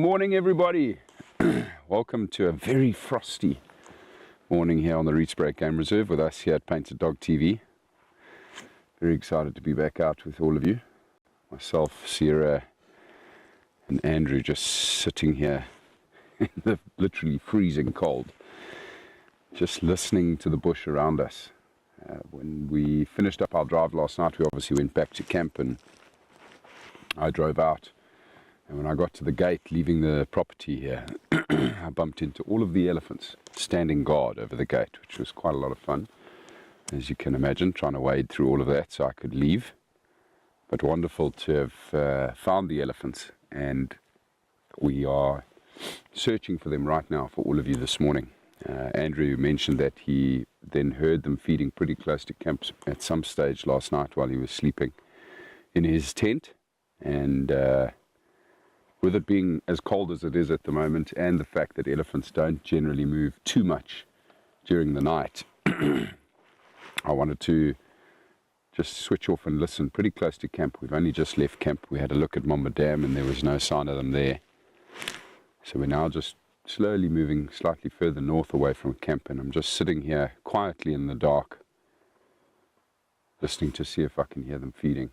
morning, everybody. Welcome to a very frosty morning here on the Rietspruit Game Reserve with us here at Painted Dog TV. Very excited to be back out with all of you. Myself, Sierra and Andrew just sitting here in the literally freezing cold, just listening to the bush around us. When we finished up our drive last night, we obviously went back to camp and I drove out. And when I got to the gate leaving the property here, I bumped into all of the elephants standing guard over the gate, which was quite a lot of fun, as you can imagine, trying to wade through all of that so I could leave. But wonderful to have found the elephants, and we are searching for them right now for all of you this morning. Andrew mentioned that he then heard them feeding pretty close to camp at some stage last night while he was sleeping in his tent, and with it being as cold as it is at the moment, and the fact that elephants don't generally move too much during the night, I wanted to just switch off and listen pretty close to camp. We've only just left camp. We had a look at Mamba Dam and there was no sign of them there. So we're now just slowly moving slightly further north away from camp, and I'm just sitting here quietly in the dark, listening to see if I can hear them feeding.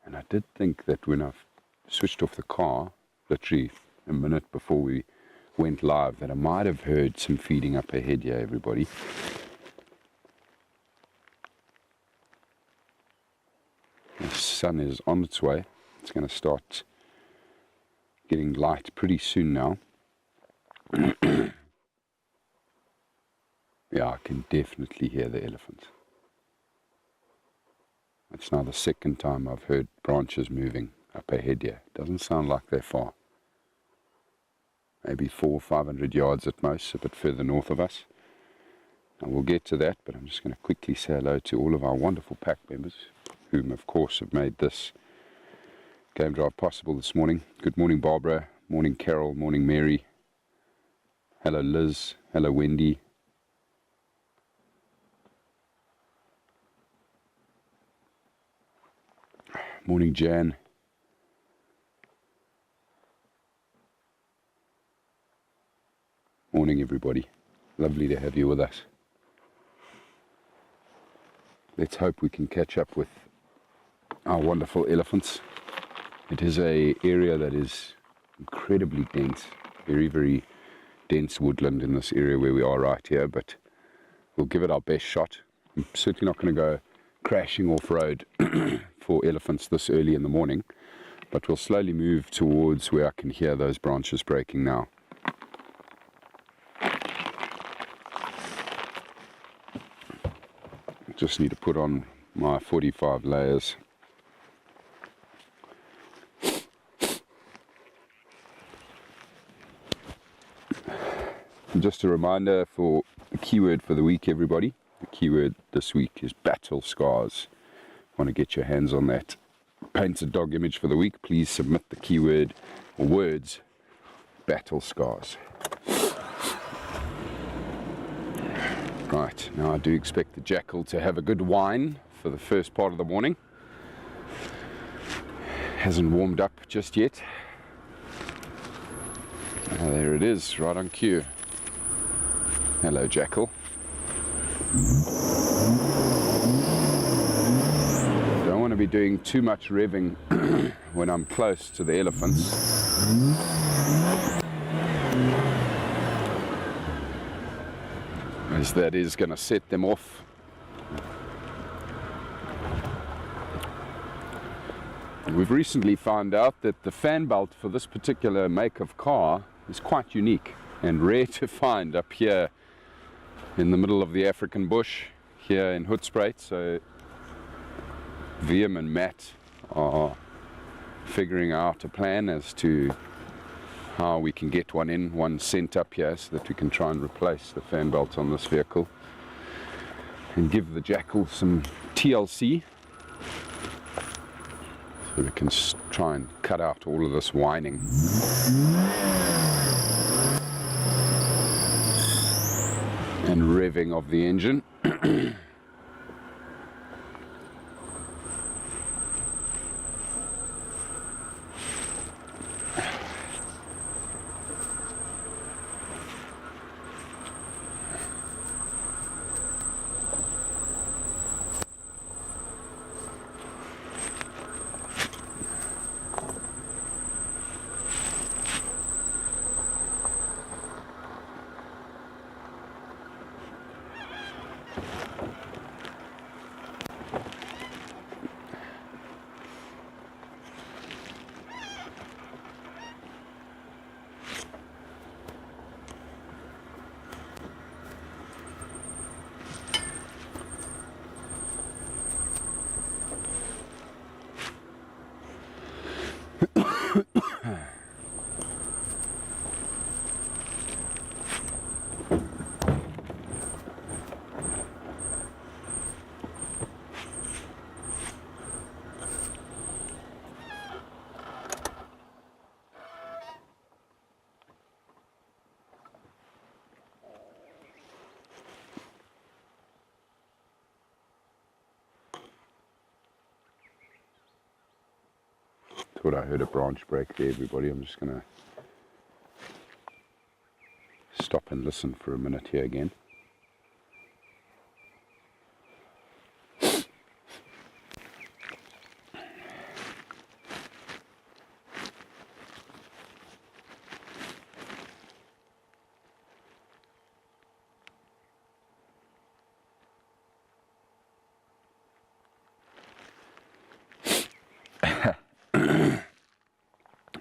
And I did think that when I switched off the car, literally a minute before we went live, that I might have heard some feeding up ahead here, everybody. The sun is on its way. It's going to start getting light pretty soon now. Yeah, I can definitely hear the elephants. It's now the second time I've heard branches moving up ahead here. Doesn't sound like they're far. Maybe 400 or 500 yards at most, a bit further north of us. And we'll get to that, but I'm just going to quickly say hello to all of our wonderful pack members, whom of course have made this game drive possible this morning. Good morning, Barbara. Morning, Carol. Morning, Mary. Hello, Liz. Hello, Wendy. Morning, Jan. Morning, everybody. Lovely to have you with us. Let's hope we can catch up with our wonderful elephants. It is an area that is incredibly dense, very, very dense woodland in this area where we are right here, but we'll give it our best shot. I'm certainly not going to go crashing off-road for elephants this early in the morning, but we'll slowly move towards where I can hear those branches breaking now. Just need to put on my 45 layers. And just a reminder for the keyword for the week, everybody. The keyword this week is battle scars. Want to get your hands on that painted dog image for the week, please submit the keyword or words battle scars. Right, now I do expect the jackal to have a good whine for the first part of the morning. Hasn't warmed up just yet. There it is, right on cue. Hello, jackal. Don't want to be doing too much revving when I'm close to the elephants. As that is going to set them off. We've recently found out that the fan belt for this particular make of car is quite unique and rare to find up here in the middle of the African bush here in Rietspruit. So VM and Matt are figuring out a plan as to how we can get one sent up here so that we can try and replace the fan belt on this vehicle and give the jackal some TLC so we can try and cut out all of this whining. And revving of the engine. Thought I heard a branch break there, everybody. I'm just going to stop and listen for a minute here again.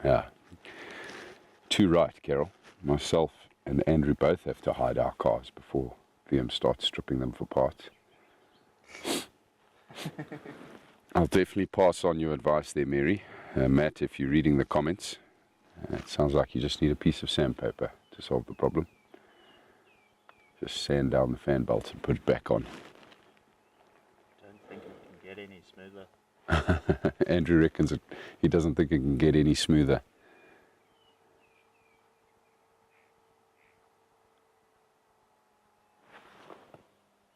Yeah, too right, Carol. Myself and Andrew both have to hide our cars before VM starts stripping them for parts. I'll definitely pass on your advice there, Mary. Matt, if you're reading the comments, it sounds like you just need a piece of sandpaper to solve the problem. Just sand down the fan belt and put it back on. Don't think it can get any smoother. Andrew reckons he doesn't think it can get any smoother.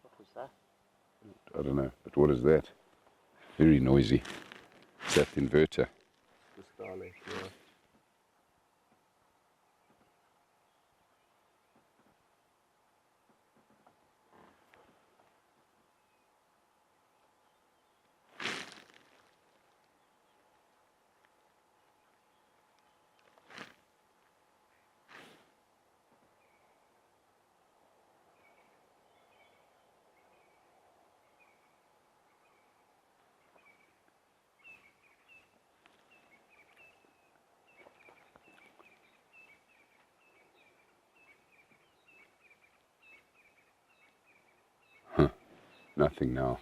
What was that? I don't know, but what is that? Very noisy. Is that the inverter? The Starlight, yeah. Nothing now.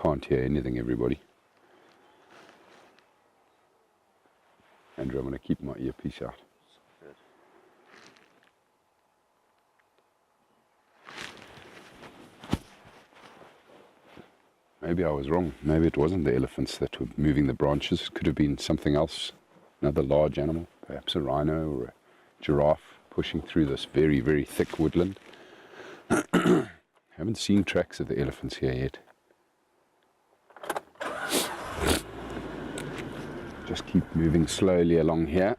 Can't hear anything, everybody. Andrew, I'm going to keep my earpiece out. Good. Maybe I was wrong. Maybe it wasn't the elephants that were moving the branches. It could have been something else. Another large animal, perhaps a rhino or a giraffe pushing through this very, very thick woodland. Haven't seen tracks of the elephants here yet. Just keep moving slowly along here.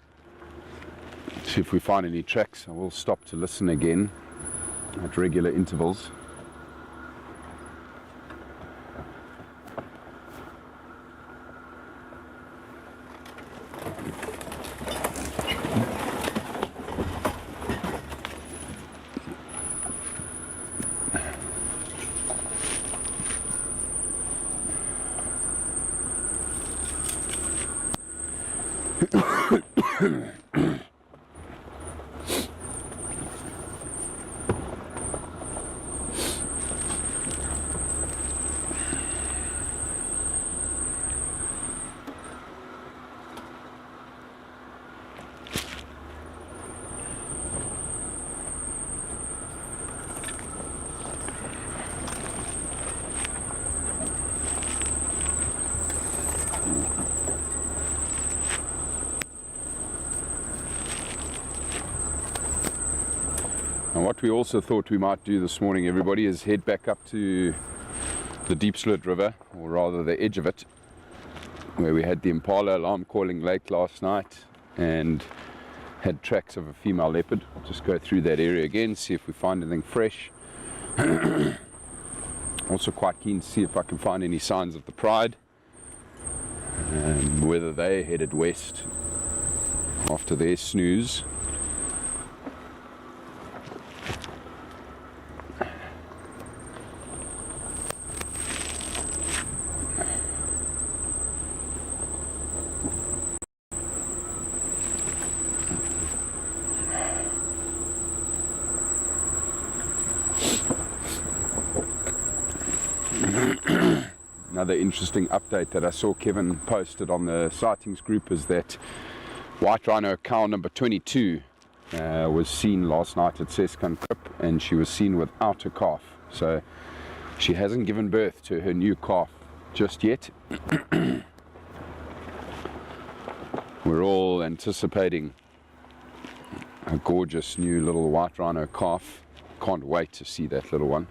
See if we find any tracks. I will stop to listen again at regular intervals. And what we also thought we might do this morning, everybody, is head back up to the Deep Slit River, or rather the edge of it, where we had the Impala alarm calling late last night and had tracks of a female leopard. Just go through that area again, see if we find anything fresh. Also quite keen to see if I can find any signs of the pride, and whether they headed west after their snooze. Another interesting update that I saw Kevin posted on the sightings group is that white rhino cow number 22 was seen last night at Seskan Krip, and she was seen without a calf. So she hasn't given birth to her new calf just yet. We're all anticipating a gorgeous new little white rhino calf. Can't wait to see that little one.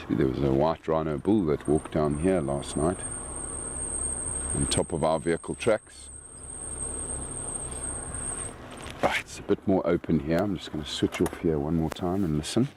See, there was a white rhino bull that walked down here last night on top of our vehicle tracks. Right, it's a bit more open here. I'm just going to switch off here one more time and listen.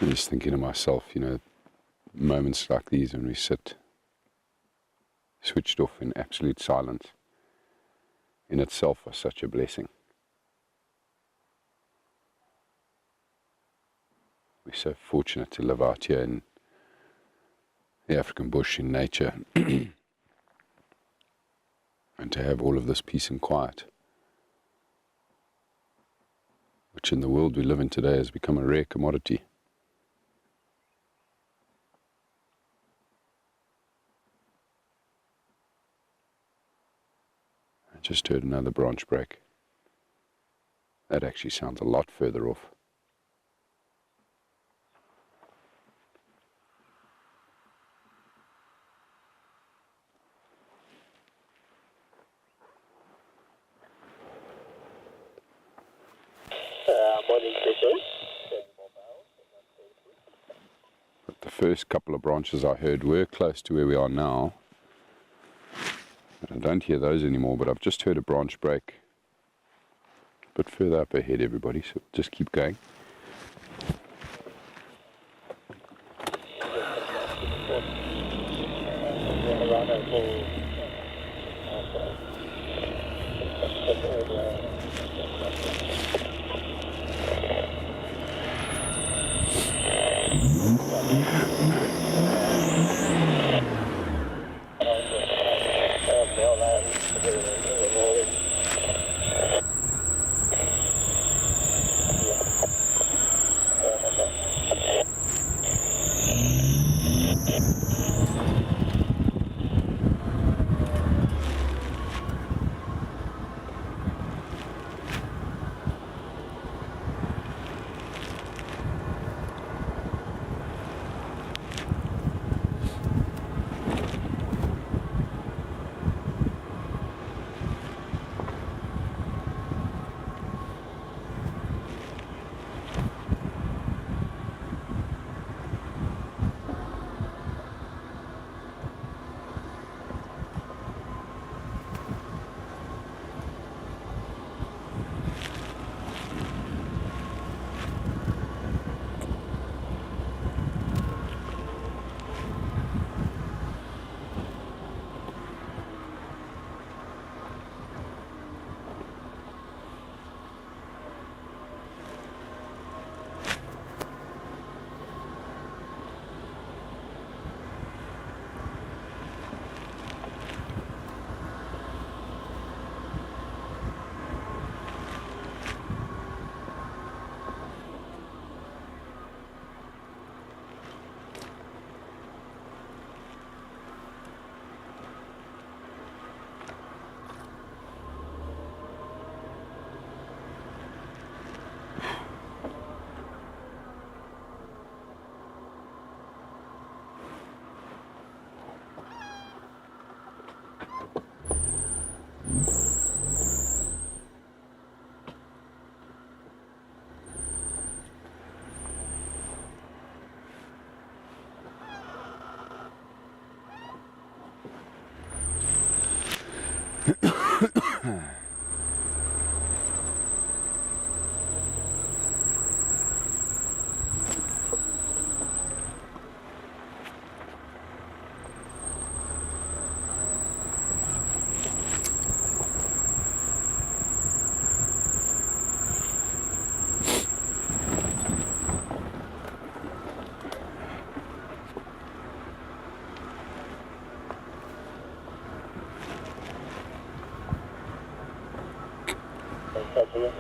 I'm just thinking to myself, you know, moments like these when we sit switched off in absolute silence in itself are such a blessing. We're so fortunate to live out here in the African bush, in nature, and to have all of this peace and quiet, which in the world we live in today has become a rare commodity. I just heard another branch break. That actually sounds a lot further off. But the first couple of branches I heard were close to where we are now. But I don't hear those anymore, but I've just heard a branch break a bit further up ahead, everybody, so just keep going.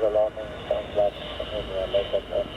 alarming sounds like somewhere near Leopard.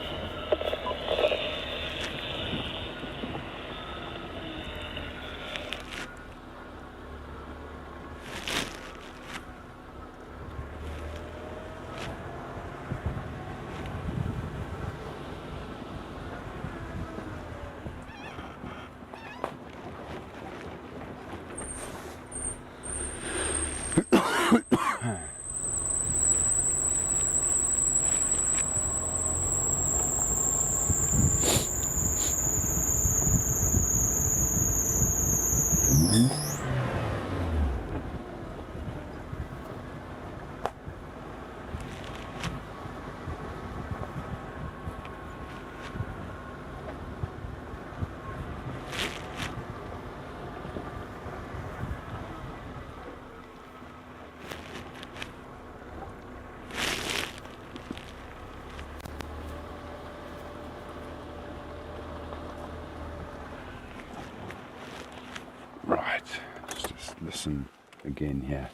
Right, let's just listen again here.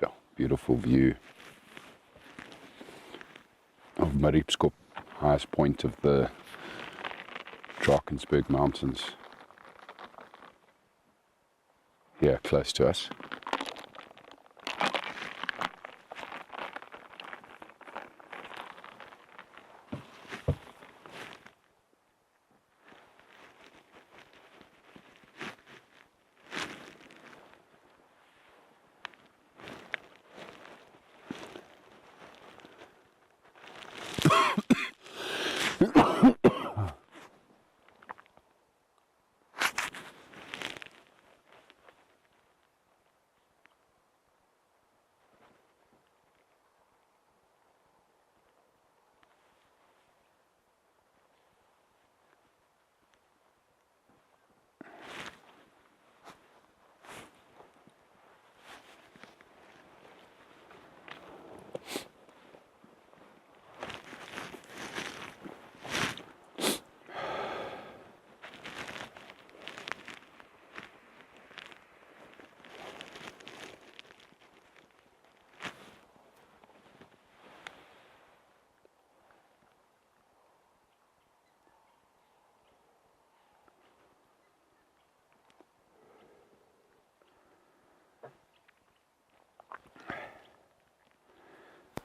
Yeah, beautiful view of Rietspruit, highest point of the Drakensberg Mountains, here close to us.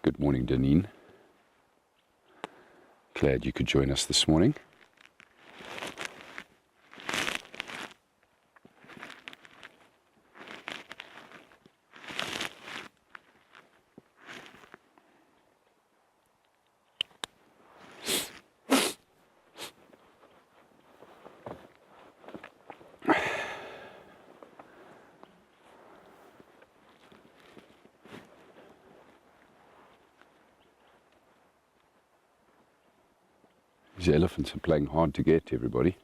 Good morning, Deneen. Glad you could join us this morning. These elephants are playing hard to get, everybody.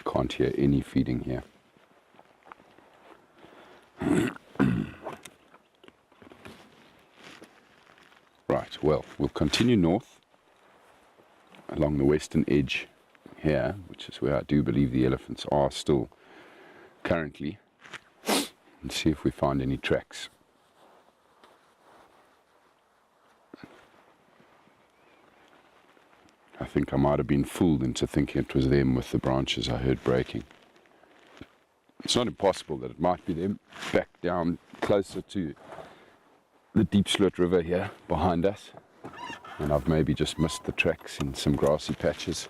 Can't hear any feeding here. Right, well, we'll continue north along the western edge here, which is where I do believe the elephants are still currently, and see if we find any tracks. I think I might have been fooled into thinking it was them with the branches I heard breaking. It's not impossible that it might be them back down closer to the Diepsloot River here behind us, and I've maybe just missed the tracks in some grassy patches.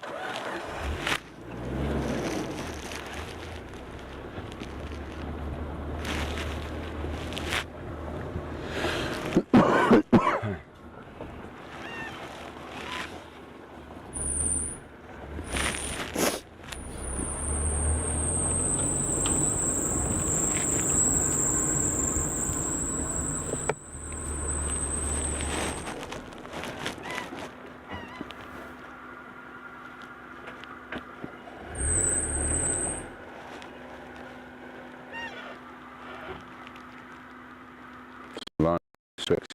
tracks.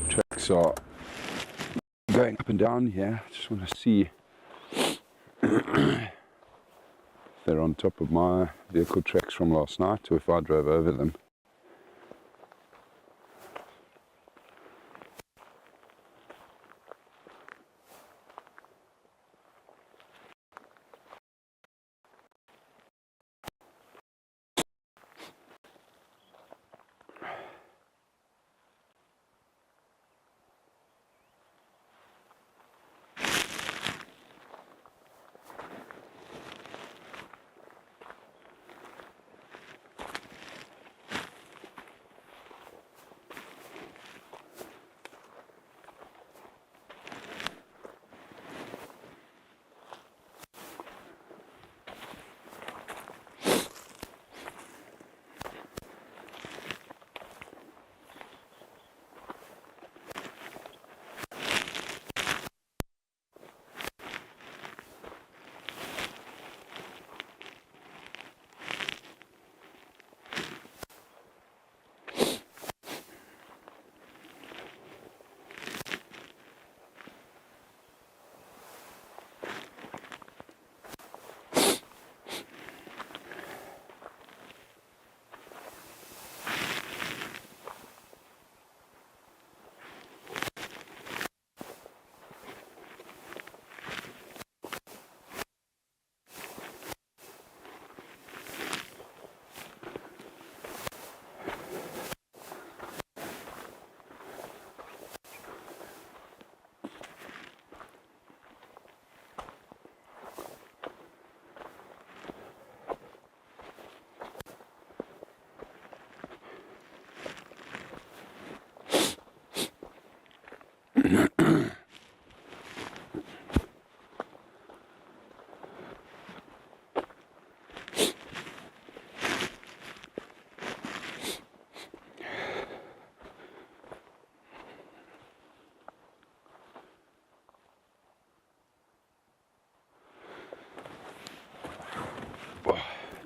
Tracks are going up and down here. I just want to see if they're on top of my vehicle tracks from last night or if I drove over them.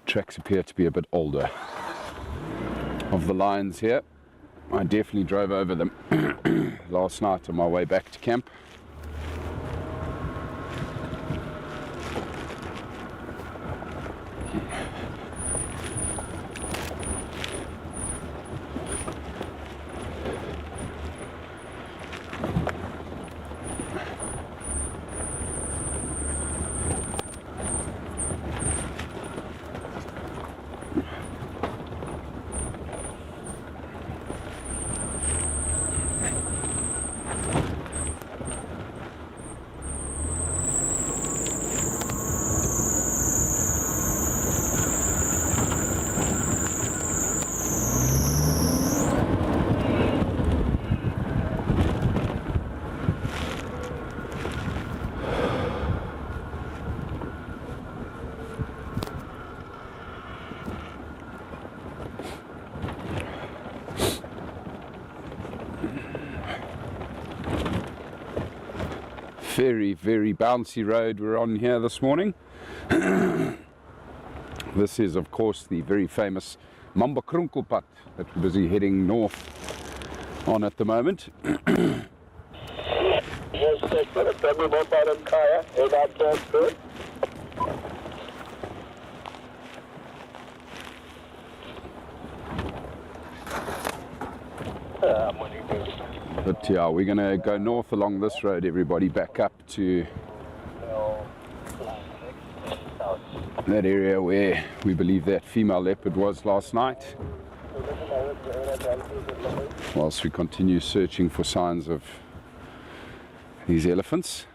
Tracks appear to be a bit older. Of the lines here, I definitely drove over them last night on my way back to camp. Very bouncy road we're on here this morning. This is of course the very famous Mamba Krunkelpad that we're busy heading north on at the moment. But yeah, we're going to go north along this road, everybody, back up to that area where we believe that female leopard was last night, whilst we continue searching for signs of these elephants.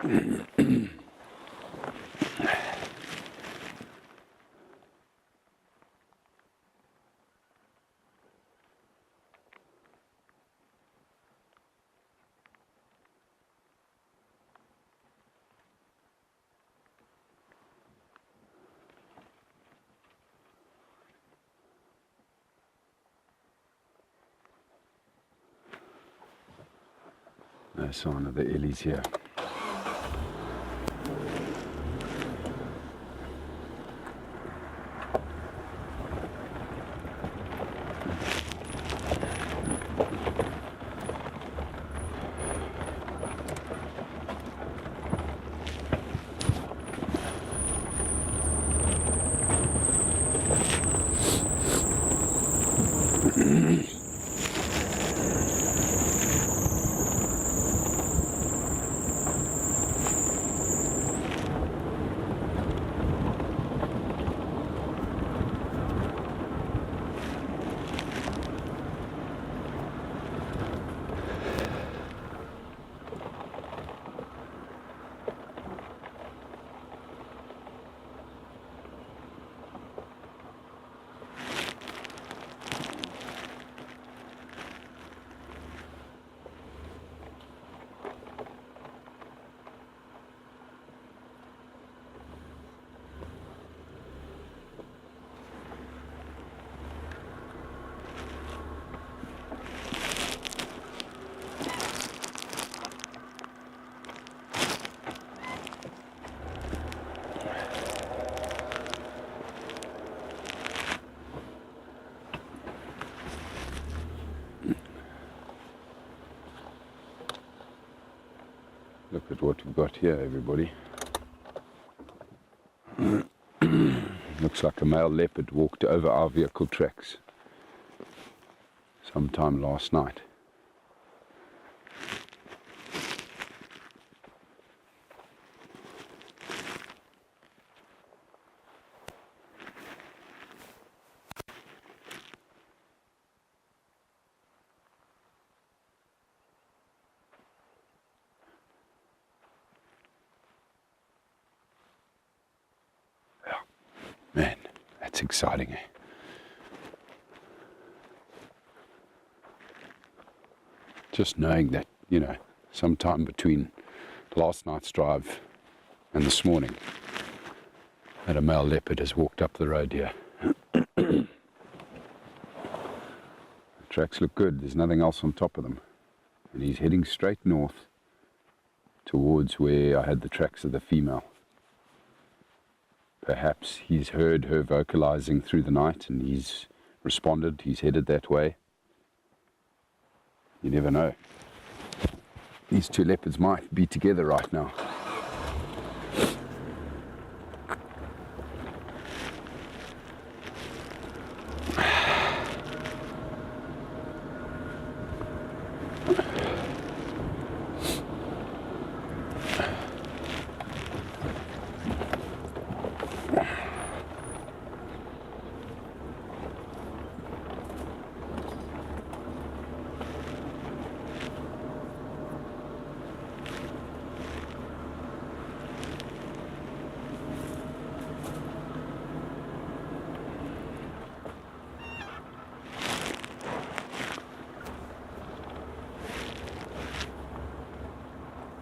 No sign of the ellies here. Look at what we've got here, everybody. Looks like a male leopard walked over our vehicle tracks sometime last night. Man, that's exciting, eh? Just knowing that, you know, sometime between last night's drive and this morning, that a male leopard has walked up the road here. The tracks look good, there's nothing else on top of them. And he's heading straight north towards where I had the tracks of the female. Perhaps he's heard her vocalizing through the night and he's responded, he's headed that way. You never know. These two leopards might be together right now.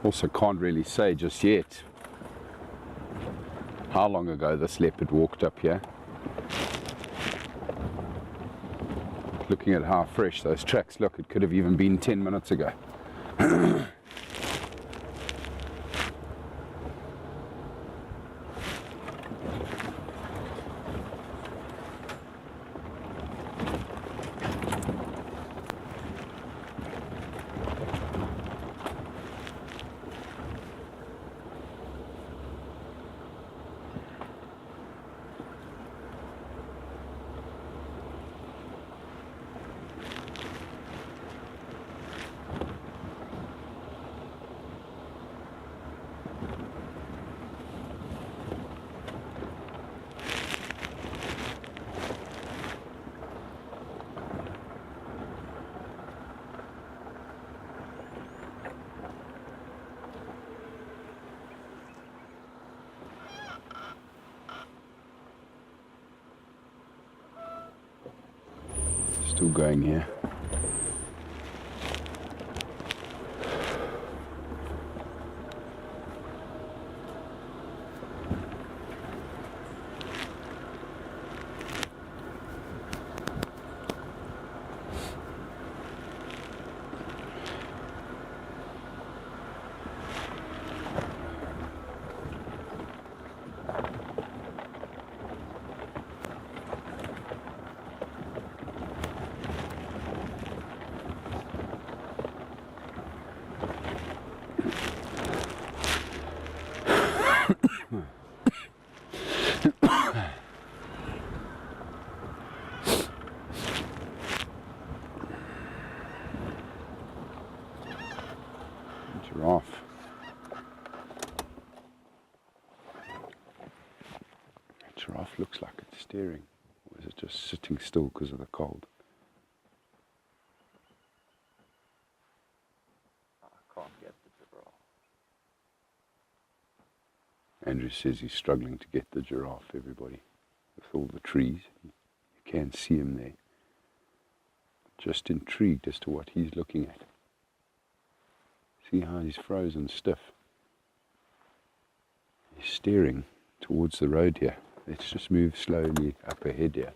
Also can't really say just yet how long ago this leopard walked up here. Looking at how fresh those tracks look, it could have even been 10 minutes ago. Still going here. Giraffe. That giraffe looks like it's staring. Or is it just sitting still because of the cold? I can't get the giraffe. Andrew says he's struggling to get the giraffe, everybody. With all the trees, you can't see him there. Just intrigued as to what he's looking at. See how he's frozen stiff. He's staring towards the road here. Let's just move slowly up ahead here.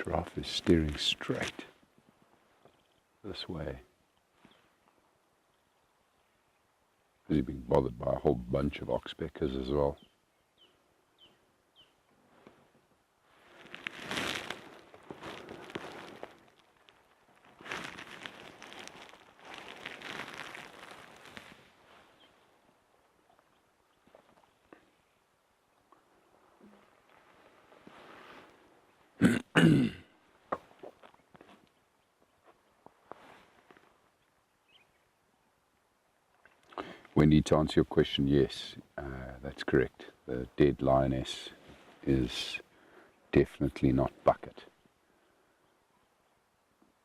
Giraffe is steering straight this way. Is he being bothered by a whole bunch of oxpeckers as well? Wendy, to answer your question, yes, that's correct. The dead lioness is definitely not Bucket.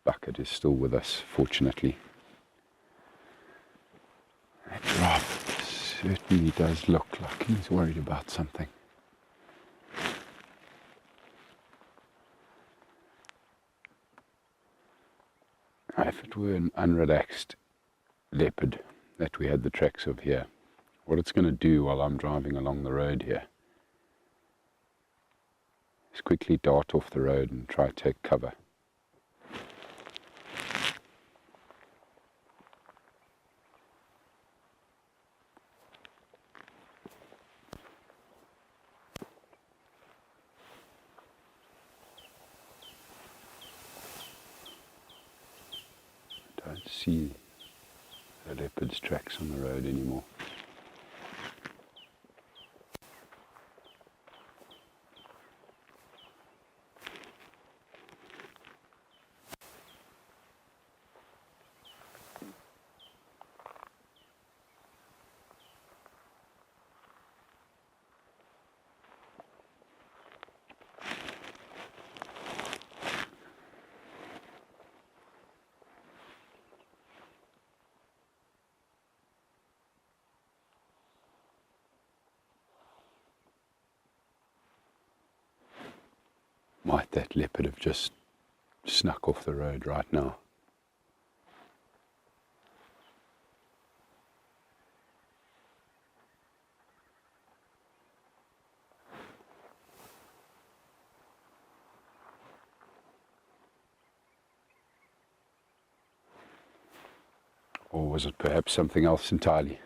Bucket is still with us, fortunately. That giraffe certainly does look like he's worried about something. If it were an unrelaxed leopard that we had the tracks of here, what it's going to do while I'm driving along the road here is quickly dart off the road and try to take cover. I don't see the leopard's tracks on the road anymore. Might that leopard have just snuck off the road right now? Or was it perhaps something else entirely?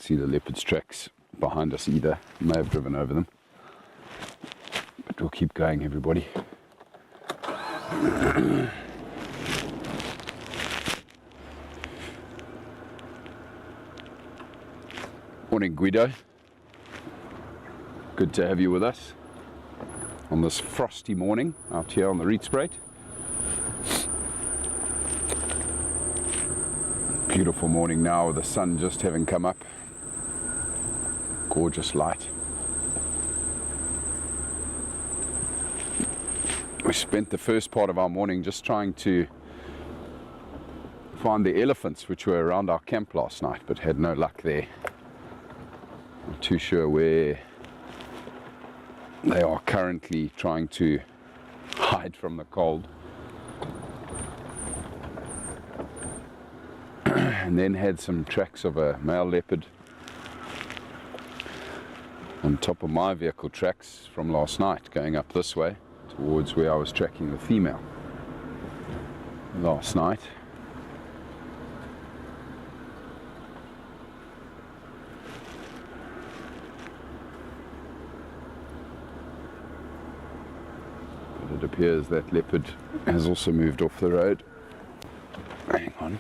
see the leopard's tracks behind us either. May have driven over them. But we'll keep going, everybody. Morning, Guido. Good to have you with us on this frosty morning out here on the Rietspruit. Beautiful morning now with the sun just having come up. Gorgeous light. We spent the first part of our morning just trying to find the elephants which were around our camp last night, but had no luck there. Not too sure where they are currently trying to hide from the cold. And then had some tracks of a male leopard on top of my vehicle tracks from last night going up this way towards where I was tracking the female last night. But it appears that leopard has also moved off the road. Hang on.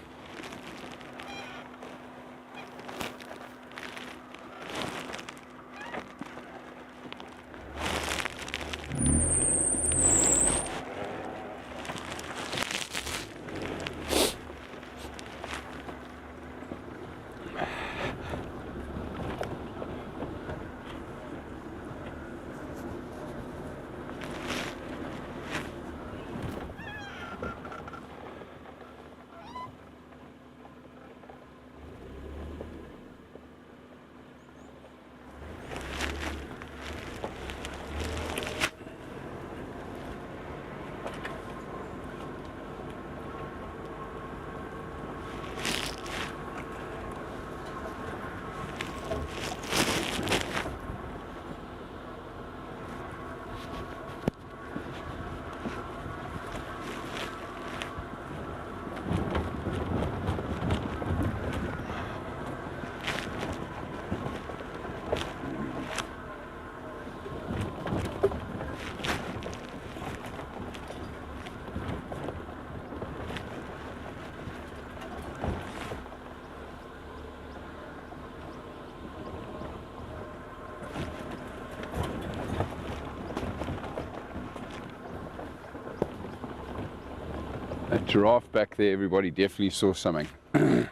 That giraffe back there, everybody definitely saw something. I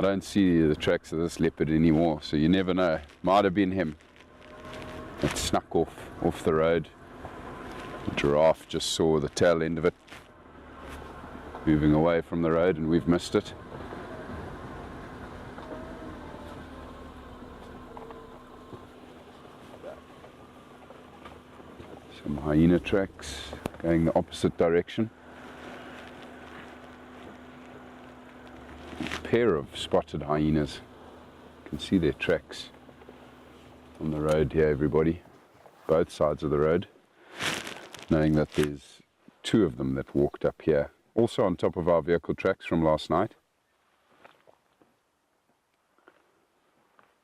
don't see the tracks of this leopard anymore, so you never know. Might have been him. It snuck off the road. The giraffe just saw the tail end of it moving away from the road, and we've missed it. Some hyena tracks going the opposite direction. A pair of spotted hyenas. You can see their tracks on the road here, everybody. Both sides of the road. Knowing that there's two of them that walked up here. Also on top of our vehicle tracks from last night.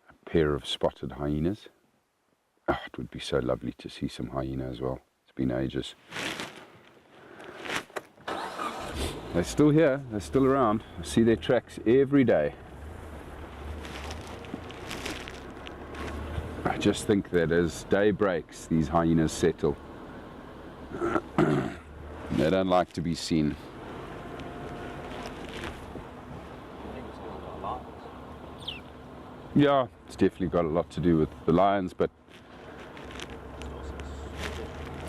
A pair of spotted hyenas. Oh, it would be so lovely to see some hyena as well. It's been ages. They're still here, they're still around. I see their tracks every day. I just think that as day breaks, these hyenas settle. They don't like to be seen. I think it's because of the lions. Yeah, it's definitely got a lot to do with the lions, but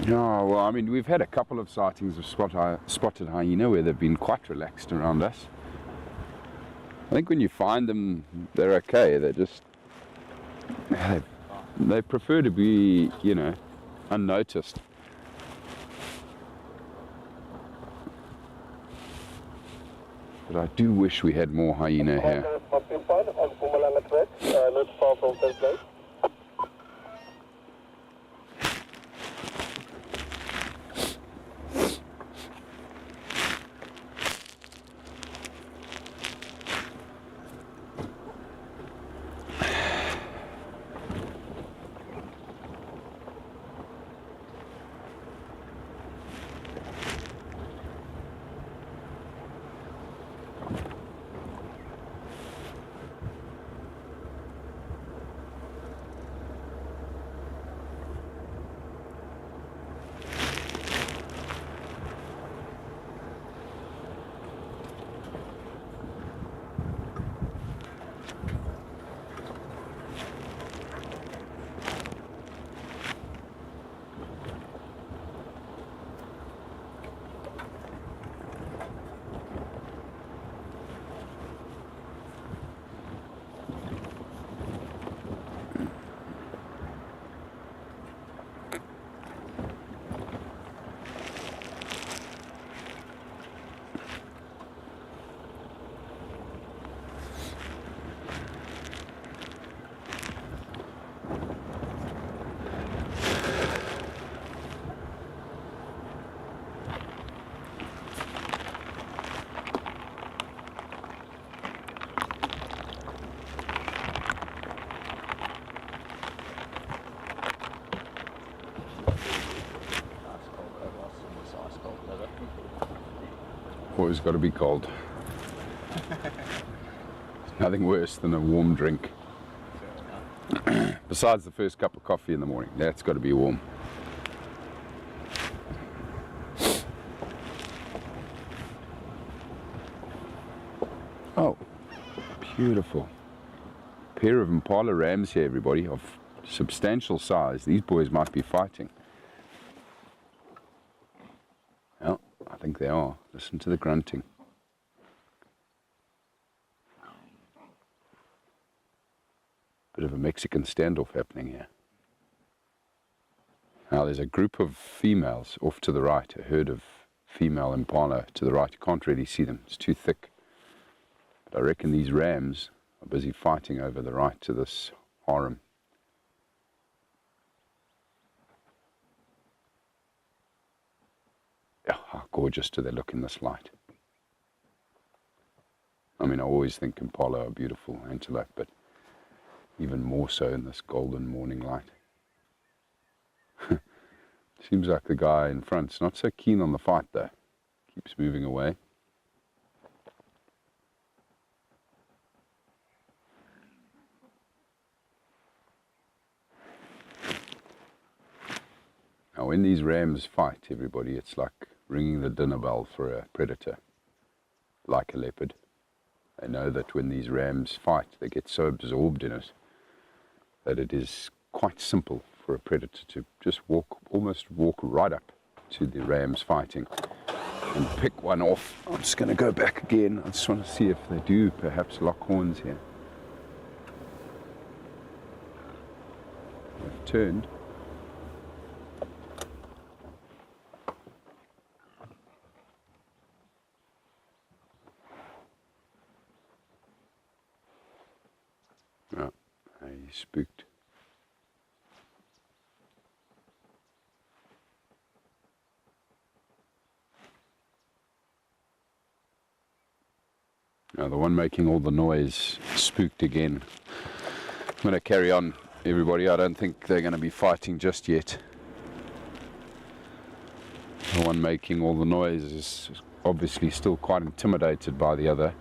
yeah, well, I mean, we've had a couple of sightings of spotted hyena where they've been quite relaxed around us. I think when you find them, they're okay. They're just, they prefer to be, you know, unnoticed. But I do wish we had more hyena here. Not far from this place. Always got to be cold. Nothing worse than a warm drink. Besides the first cup of coffee in the morning, that's got to be warm. Oh, beautiful. Pair of Impala rams here, everybody, of substantial size. These boys might be fighting. Well, I think they are. Listen to the grunting. Bit of a Mexican standoff happening here. Now there's a group of females off to the right, a herd of female Impala to the right. You can't really see them, it's too thick. But I reckon these rams are busy fighting over the right to this harem. Oh, how gorgeous do they look in this light. I mean, I always think Impala are beautiful antelope, but even more so in this golden morning light. Seems like the guy in front's not so keen on the fight though. Keeps moving away. Now when these rams fight, everybody, it's like ringing the dinner bell for a predator, like a leopard. They know that when these rams fight, they get so absorbed in it that it is quite simple for a predator to just almost walk right up to the rams fighting and pick one off. I'm just going to go back again. I just want to see if they do perhaps lock horns here. They've turned. Oh, he's spooked. Now the one making all the noise spooked again. I'm going to carry on, everybody. I don't think they're going to be fighting just yet. The one making all the noise is obviously still quite intimidated by the other.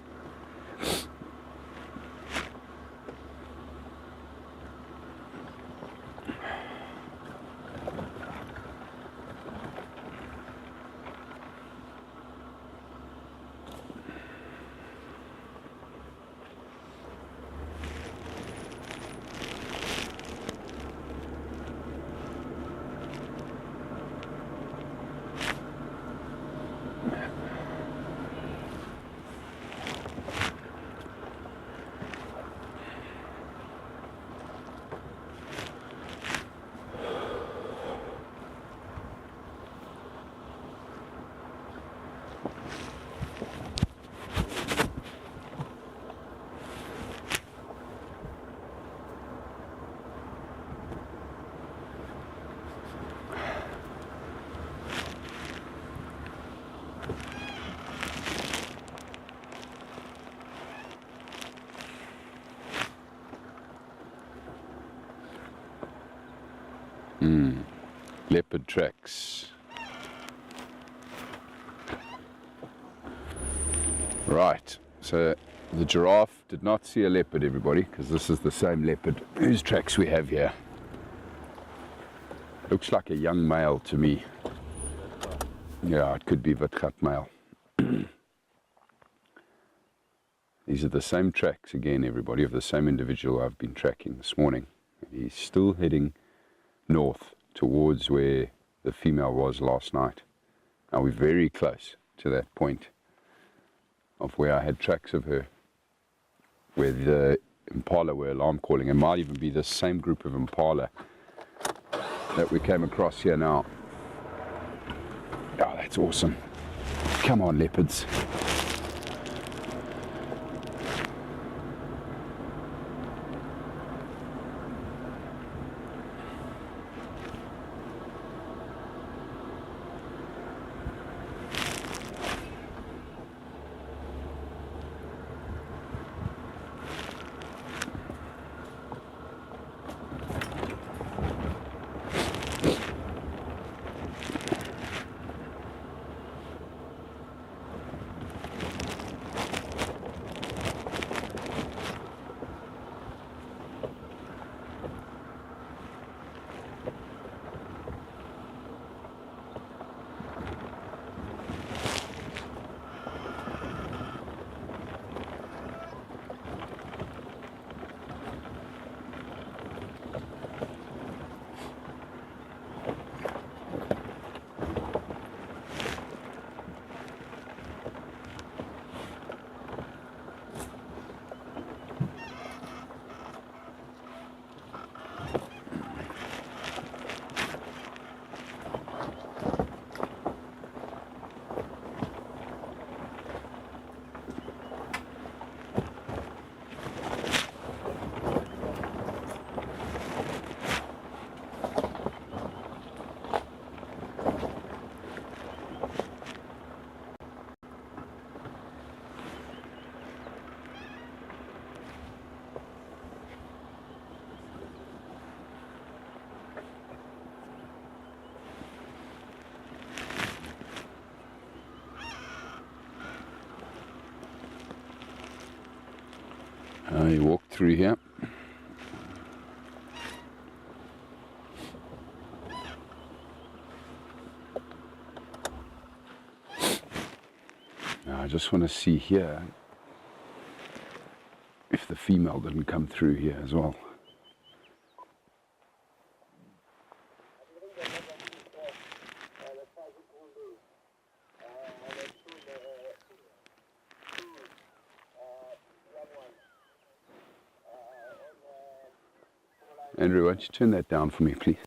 Leopard tracks. Right, so the giraffe did not see a leopard, everybody, because this is the same leopard whose tracks we have here. Looks like a young male to me. Yeah, it could be Witgat male. These are the same tracks again, everybody, of the same individual I've been tracking this morning. He's still heading north towards where the female was last night. Now we're very close to that point of where I had tracks of her, where the Impala were alarm calling. It might even be the same group of Impala that we came across here now. Oh, that's awesome. Come on, leopards. You walk through here. Now I just want to see here if the female didn't come through here as well. Andrew, why don't you turn that down for me, please?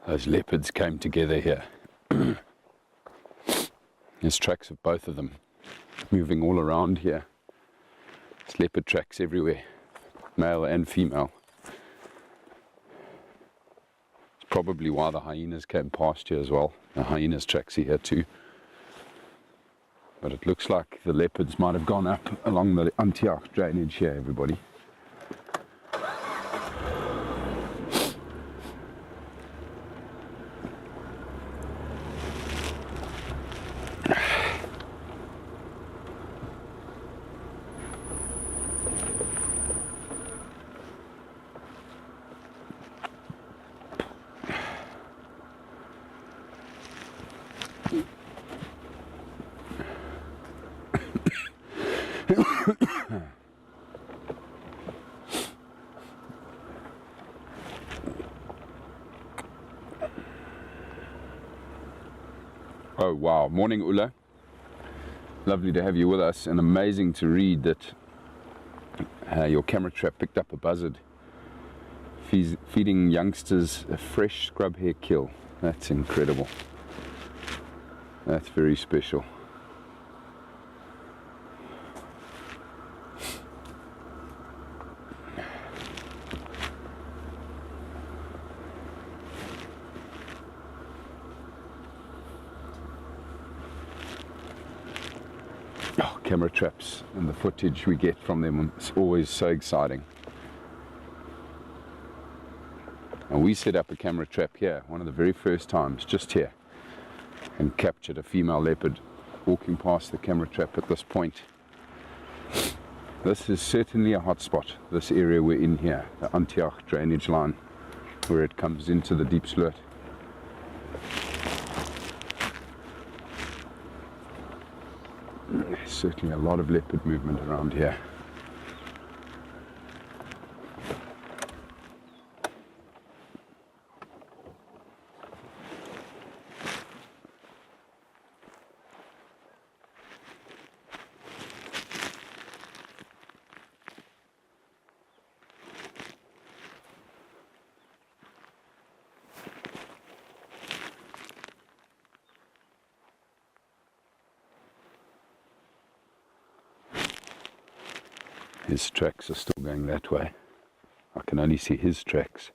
Those leopards came together here. There's tracks of both of them moving all around here. There's leopard tracks everywhere, male and female. It's probably why the hyenas came past here as well. The hyenas tracks are here too. But it looks like the leopards might have gone up along the Antioch drainage here, everybody. Oh wow, morning Ulla. Lovely to have you with us, and amazing to read that your camera trap picked up a buzzard feeding youngsters a fresh scrub hare kill. That's incredible. That's very special. Camera traps and the footage we get from them is always so exciting. And we set up a camera trap here one of the very first times, just here, and captured a female leopard walking past the camera trap at this point. This is certainly a hot spot, this area we're in here, the Antioch drainage line, where it comes into the deep sloot. There's certainly a lot of leopard movement around here. His tracks are still going that way. I can only see his tracks.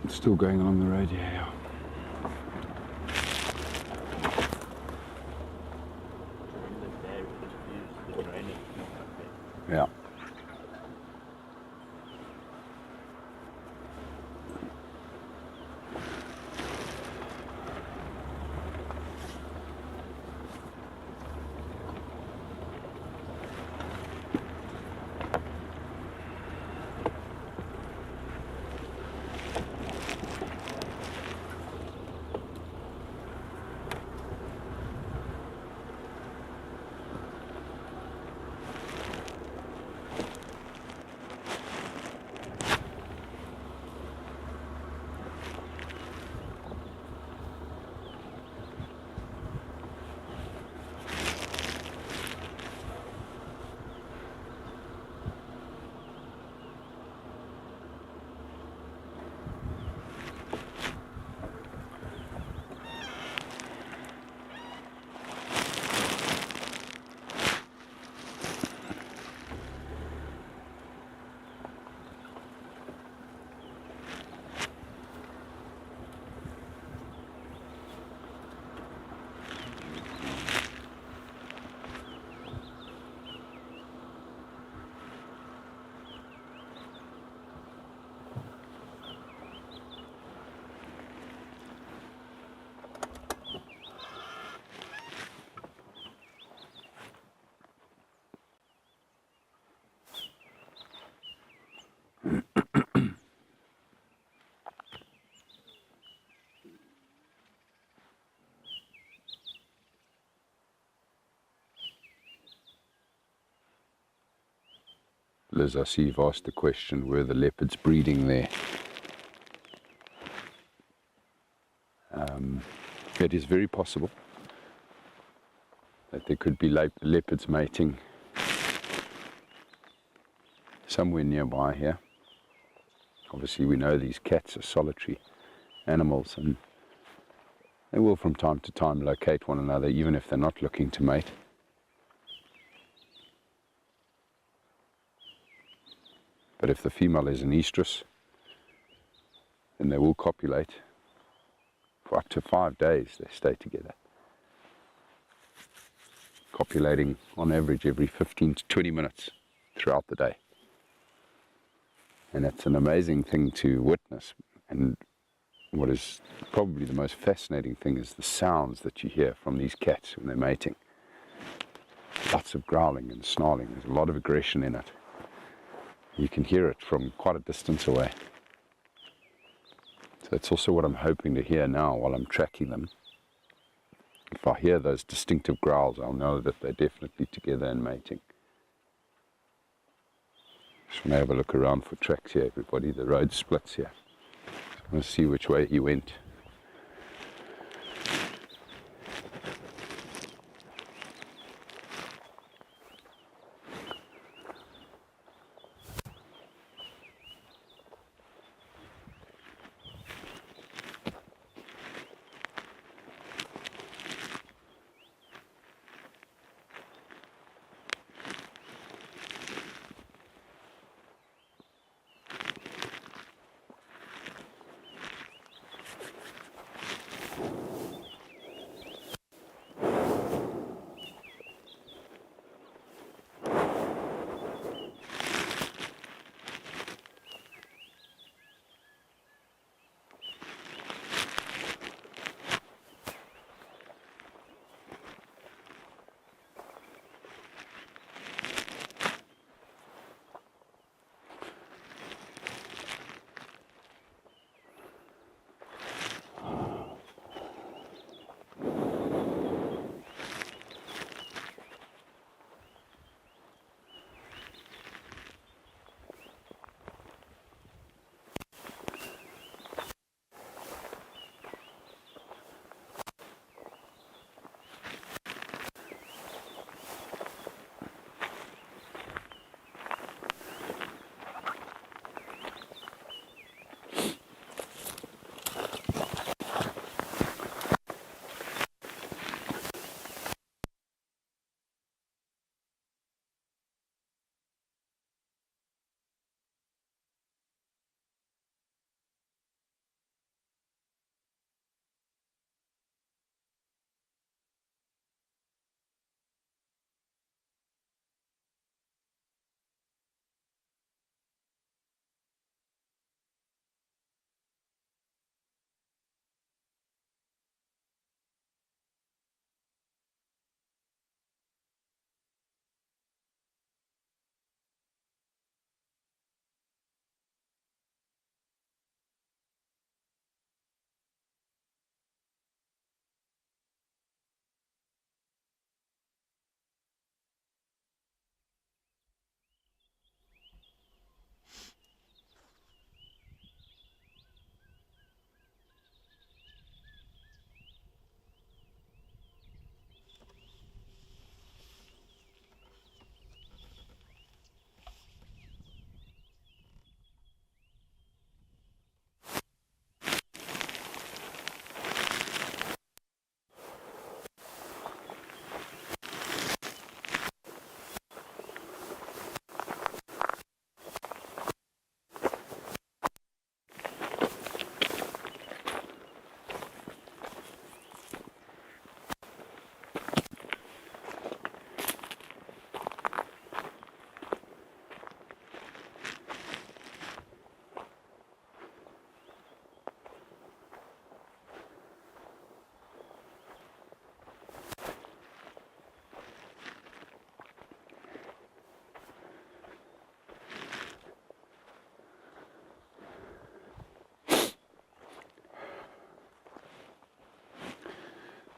It's still going along the road, yeah. Yeah. Liz, I see you've asked the question, were the leopards breeding there? It is very possible that there could be leopards mating somewhere nearby here. Obviously we know these cats are solitary animals, and they will from time to time locate one another even if they're not looking to mate. But if the female is an estrus, then they will copulate. For up to 5 days they stay together, copulating on average every 15 to 20 minutes throughout the day. And it's an amazing thing to witness. And what is probably the most fascinating thing is the sounds that you hear from these cats when they're mating. Lots of growling and snarling. There's a lot of aggression in it. You can hear it from quite a distance away. So that's also what I'm hoping to hear now while I'm tracking them. If I hear those distinctive growls, I'll know that they're definitely together and mating. Just want to have a look around for tracks here, everybody. The road splits here. So I want to see which way he went.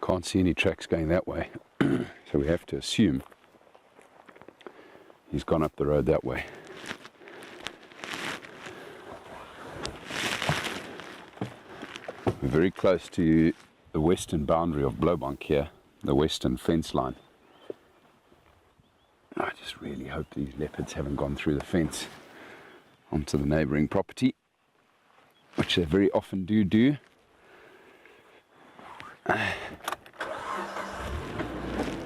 Can't see any tracks going that way, so we have to assume he's gone up the road that way. We're very close to the western boundary of Blowbank here, the western fence line. I just really hope these leopards haven't gone through the fence onto the neighbouring property, which they very often do.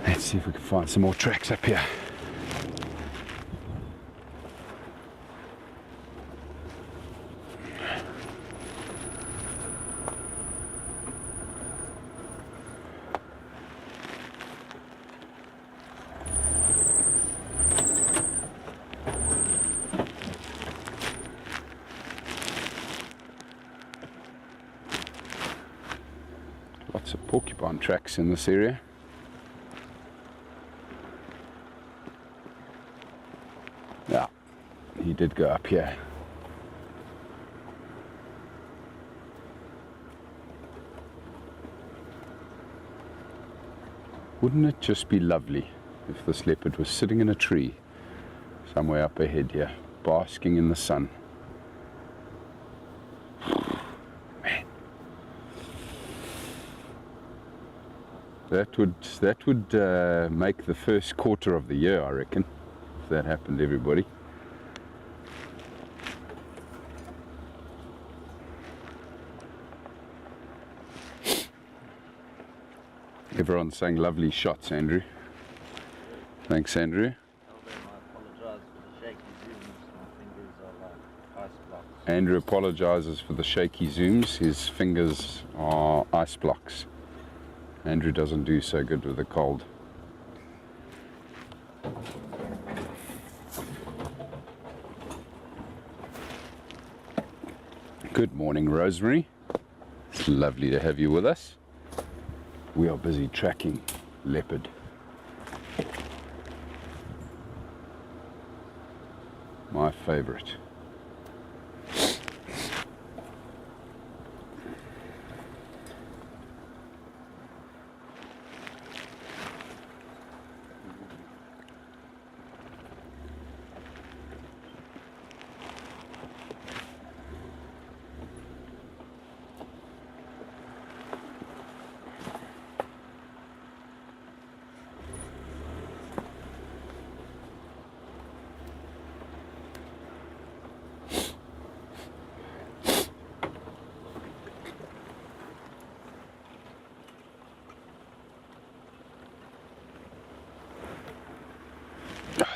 Let's see if we can find some more tracks up here. Lots of porcupine tracks in this area. Yeah, he did go up here. Wouldn't it just be lovely if this leopard was sitting in a tree somewhere up ahead here, basking in the sun? That would make the first quarter of the year, I reckon, if that happened to everybody. Everyone's saying lovely shots, Andrew. Thanks, Andrew. I apologise for the shaky zooms. My fingers are like ice blocks. Andrew apologises for the shaky zooms. His fingers are ice blocks. Andrew doesn't do so good with the cold. Good morning, Rosemary. It's lovely to have you with us. We are busy tracking leopard. My favourite.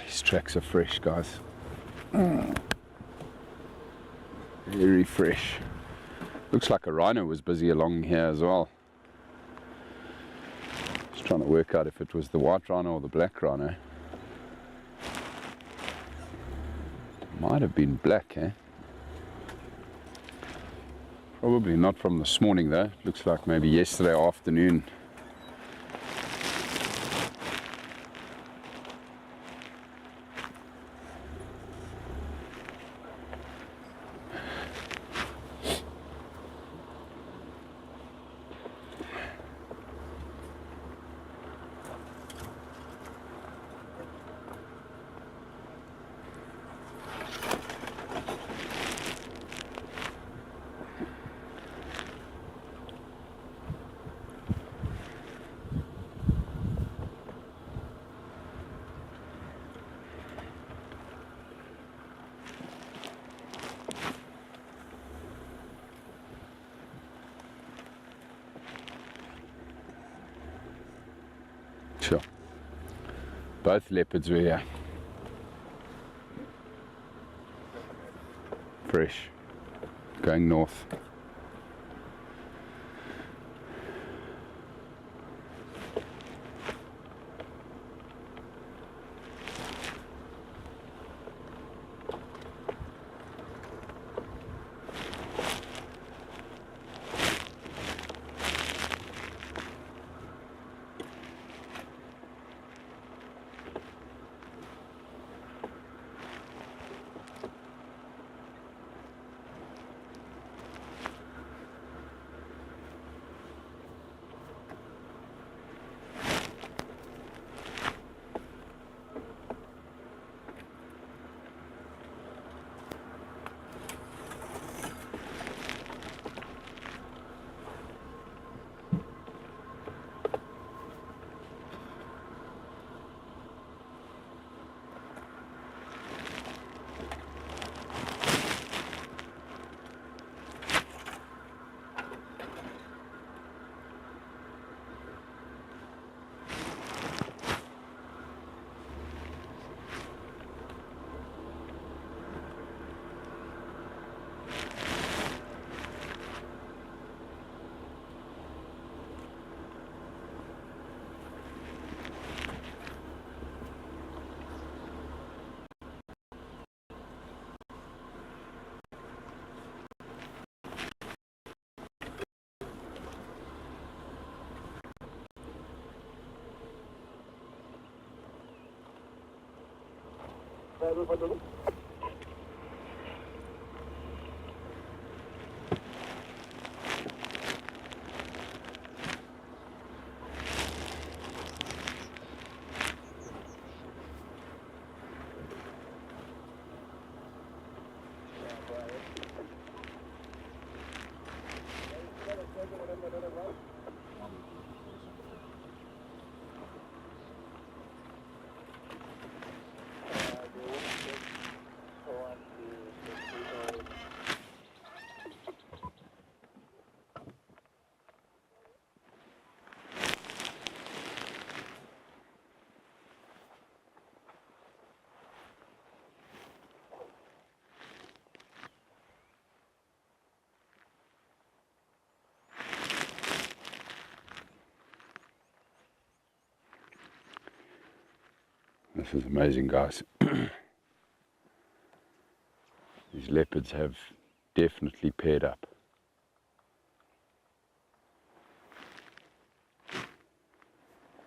These tracks are fresh, guys. Very fresh. Looks like a rhino was busy along here as well. Just trying to work out if it was the white rhino or the black rhino. Might have been black, eh? Probably not from this morning though. Looks like maybe yesterday afternoon. Sure. Both leopards were here. Fresh. Going north. This is amazing, guys. These leopards have definitely paired up.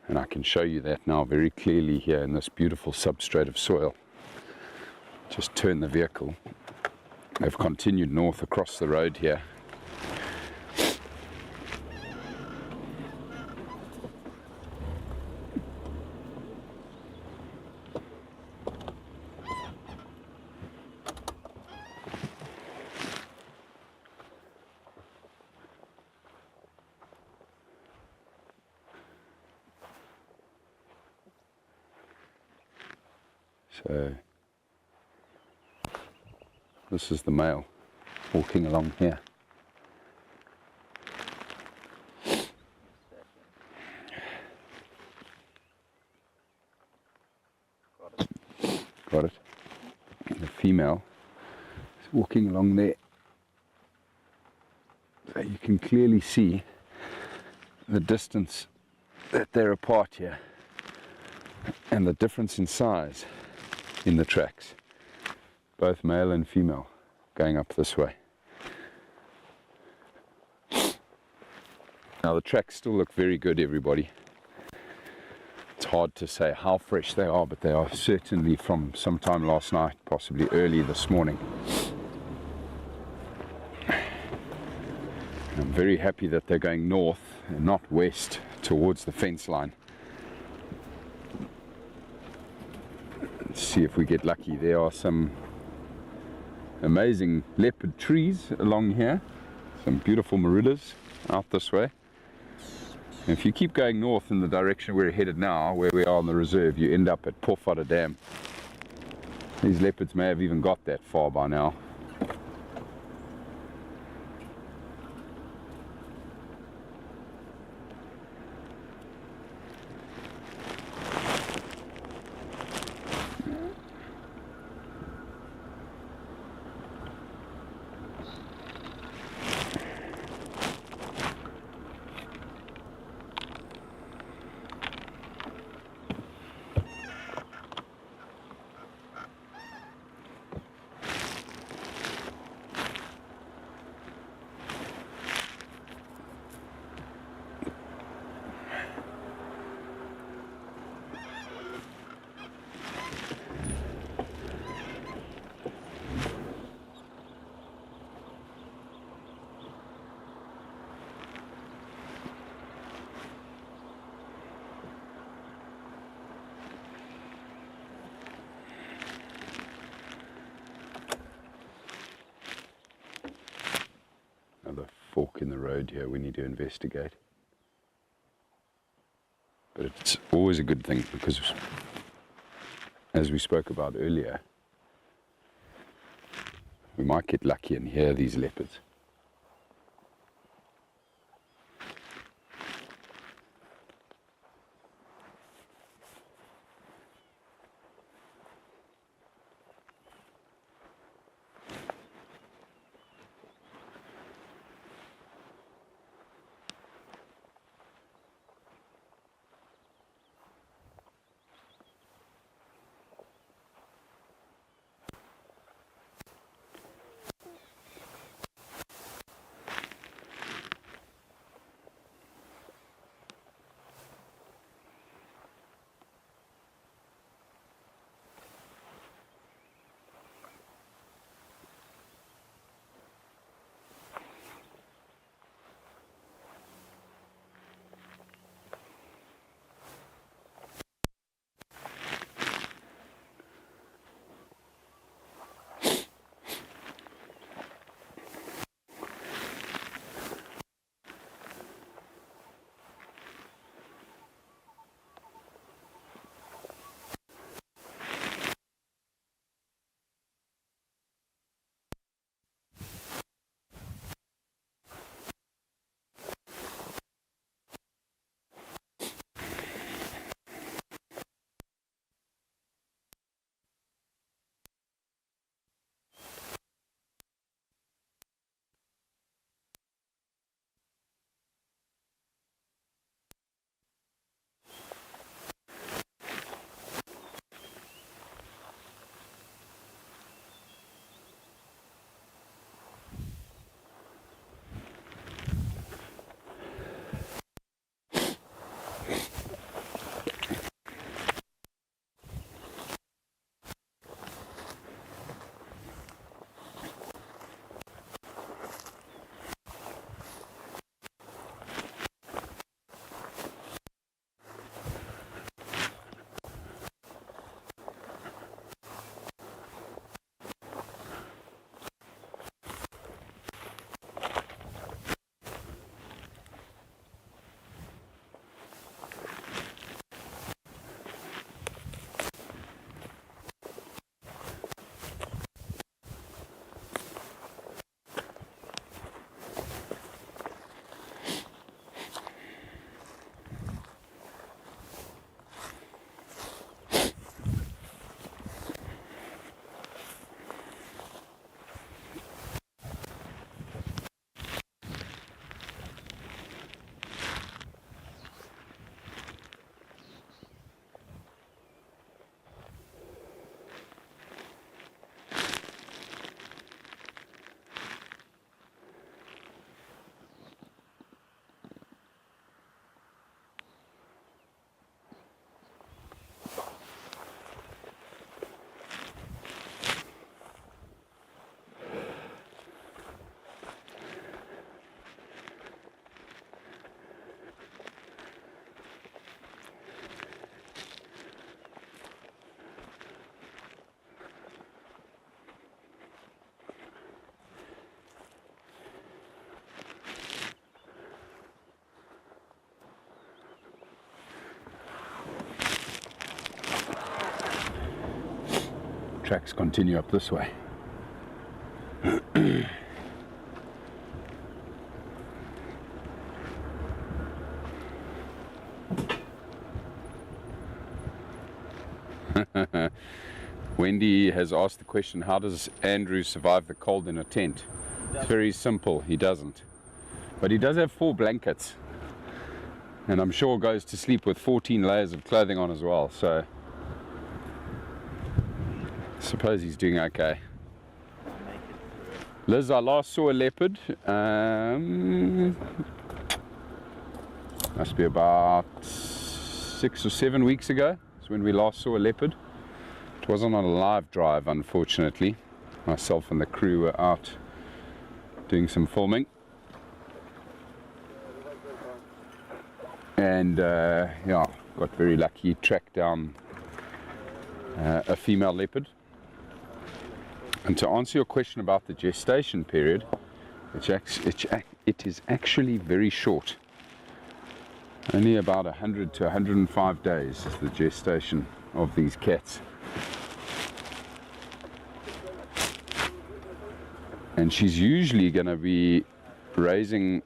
And I can show you that now very clearly here in this beautiful substrate of soil. Just turn the vehicle. They've continued north across the road here. So this is the male walking along here. Got it. The female is walking along there. So you can clearly see the distance that they're apart here and the difference in size in the tracks, both male and female going up this way. Now the tracks still look very good, everybody. It's hard to say how fresh they are, but they are certainly from sometime last night, possibly early this morning. I'm very happy that they're going north and not west towards the fence line. Let's see if we get lucky. There are some amazing leopard trees along here, some beautiful marillas out this way. And if you keep going north in the direction we're headed now, where we are on the reserve, you end up at Poole Dam. These leopards may have even got that far by now. Another fork in the road here we need to investigate. But it's always a good thing because, as we spoke about earlier, we might get lucky and hear these leopards. tracks continue up this way. Wendy has asked the question, how does Andrew survive the cold in a tent? It's very simple, he doesn't. But he does have 4 blankets. And I'm sure goes to sleep with 14 layers of clothing on as well, so I suppose he's doing okay. Liz, I last saw a leopard, must be about 6 or 7 weeks ago. That's when we last saw a leopard. It wasn't on a live drive, unfortunately. Myself and the crew were out doing some filming. And yeah, got very lucky, tracked down a female leopard. And to answer your question about the gestation period, it is actually very short. Only about 100 to 105 days is the gestation of these cats. And she's usually going to be raising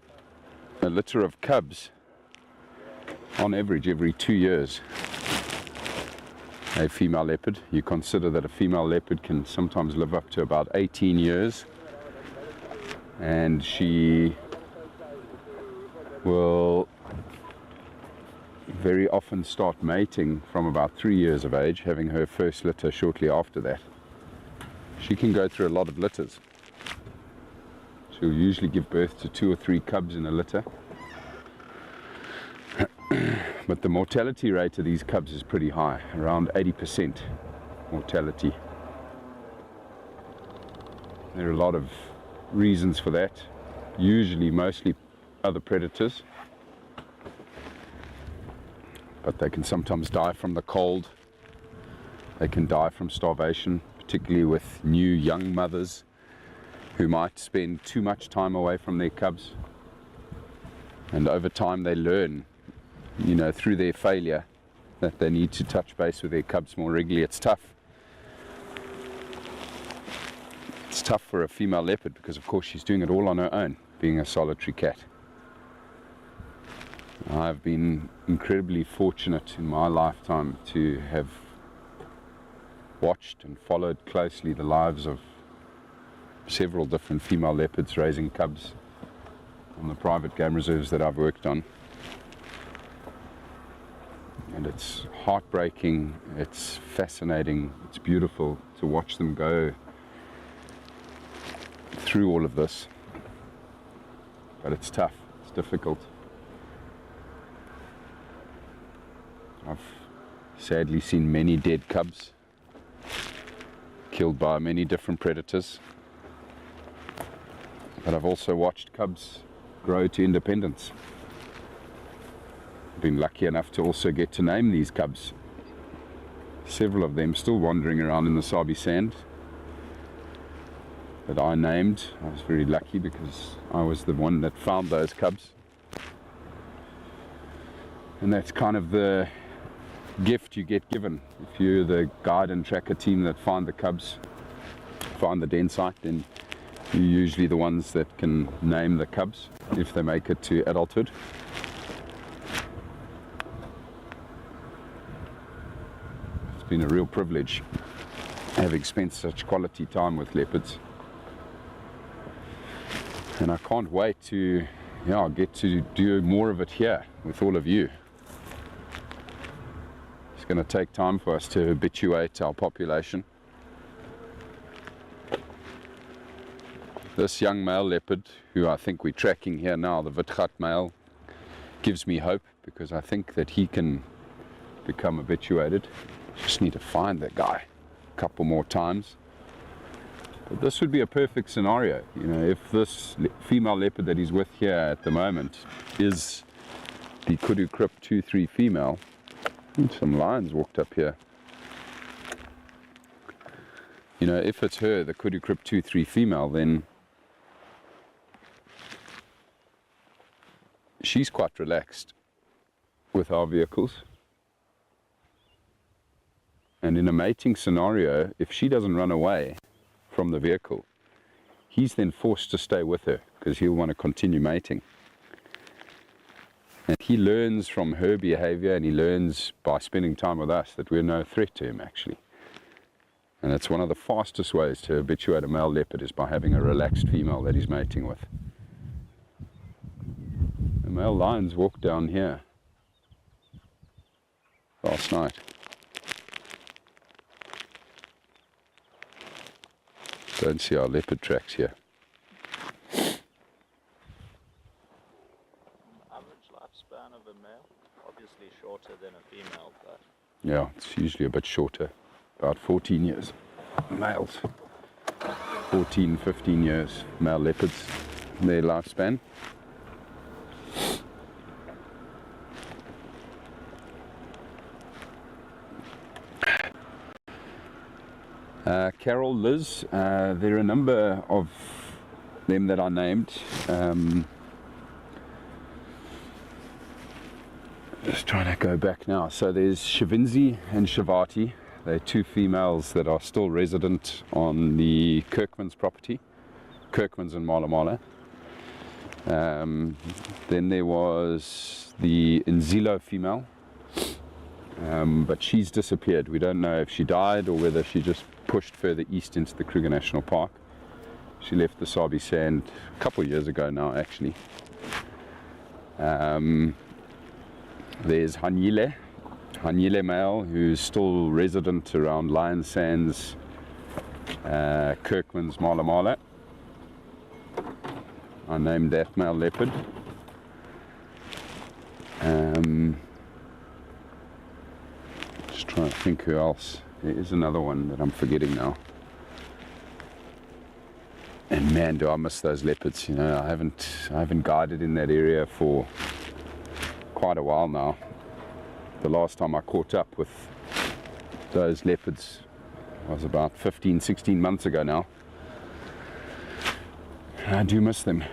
a litter of cubs on average every 2 years. A female leopard, you consider that a female leopard can sometimes live up to about 18 years, and she will very often start mating from about 3 years of age, having her first litter shortly after that. She can go through a lot of litters. She'll usually give birth to 2 or 3 cubs in a litter. But the mortality rate of these cubs is pretty high, around 80% mortality. There are a lot of reasons for that, usually mostly other predators. But they can sometimes die from the cold. They can die from starvation, particularly with new young mothers who might spend too much time away from their cubs. And over time they learn, you know, through their failure, that they need to touch base with their cubs more regularly. It's tough. It's tough for a female leopard because, of course, she's doing it all on her own, being a solitary cat. I've been incredibly fortunate in my lifetime to have watched and followed closely the lives of several different female leopards raising cubs on the private game reserves that I've worked on. And it's heartbreaking, it's fascinating, it's beautiful to watch them go through all of this. But it's tough, it's difficult. I've sadly seen many dead cubs, killed by many different predators. But I've also watched cubs grow to independence. I've been lucky enough to also get to name these cubs. Several of them still wandering around in the Sabi sand that I named. I was very lucky because I was the one that found those cubs. And that's kind of the gift you get given. If you're the guide and tracker team that find the cubs, find the den site, then you're usually the ones that can name the cubs if they make it to adulthood. It's been a real privilege having spent such quality time with leopards. And I can't wait to get to do more of it here with all of you. It's going to take time for us to habituate our population. This young male leopard, who I think we're tracking here now, the Witgat male, gives me hope because I think that he can become habituated. Just need to find that guy a couple more times. But this would be a perfect scenario, you know, if this female leopard that he's with here at the moment is the Kudu Krip 2-3 female. Some lions walked up here. You know, if it's her, the Kudu Krip 2-3 female, then she's quite relaxed with our vehicles. And in a mating scenario, if she doesn't run away from the vehicle, he's then forced to stay with her because he'll want to continue mating. And he learns from her behavior, and he learns by spending time with us that we're no threat to him, actually. And it's one of the fastest ways to habituate a male leopard is by having a relaxed female that he's mating with. The male lions walked down here last night. Don't see our leopard tracks here. Average lifespan of a male, obviously shorter than a female, but Yeah, it's usually a bit shorter, about 14 years. Males, 14, 15 years, male leopards, their lifespan. Carol, Liz, there are a number of them that I named. Just trying to go back now. So there's Shavinzi and Shavati. They're two females that are still resident on the Kirkman's property, Kirkman's and Mala Mala. Then there was the Nzilo female, but she's disappeared. We don't know if she died or whether she just pushed further east into the Kruger National Park. She left the Sabi Sand a couple of years ago now, actually. There's Hanyile male, who's still resident around Lion Sands, Kirkman's, Mala Mala. I named that male leopard. Just trying to think who else. There is another one that I'm forgetting now. And man, do I miss those leopards. You know, I haven't guided in that area for quite a while now. The last time I caught up with those leopards was about 15, 16 months ago now. I do miss them.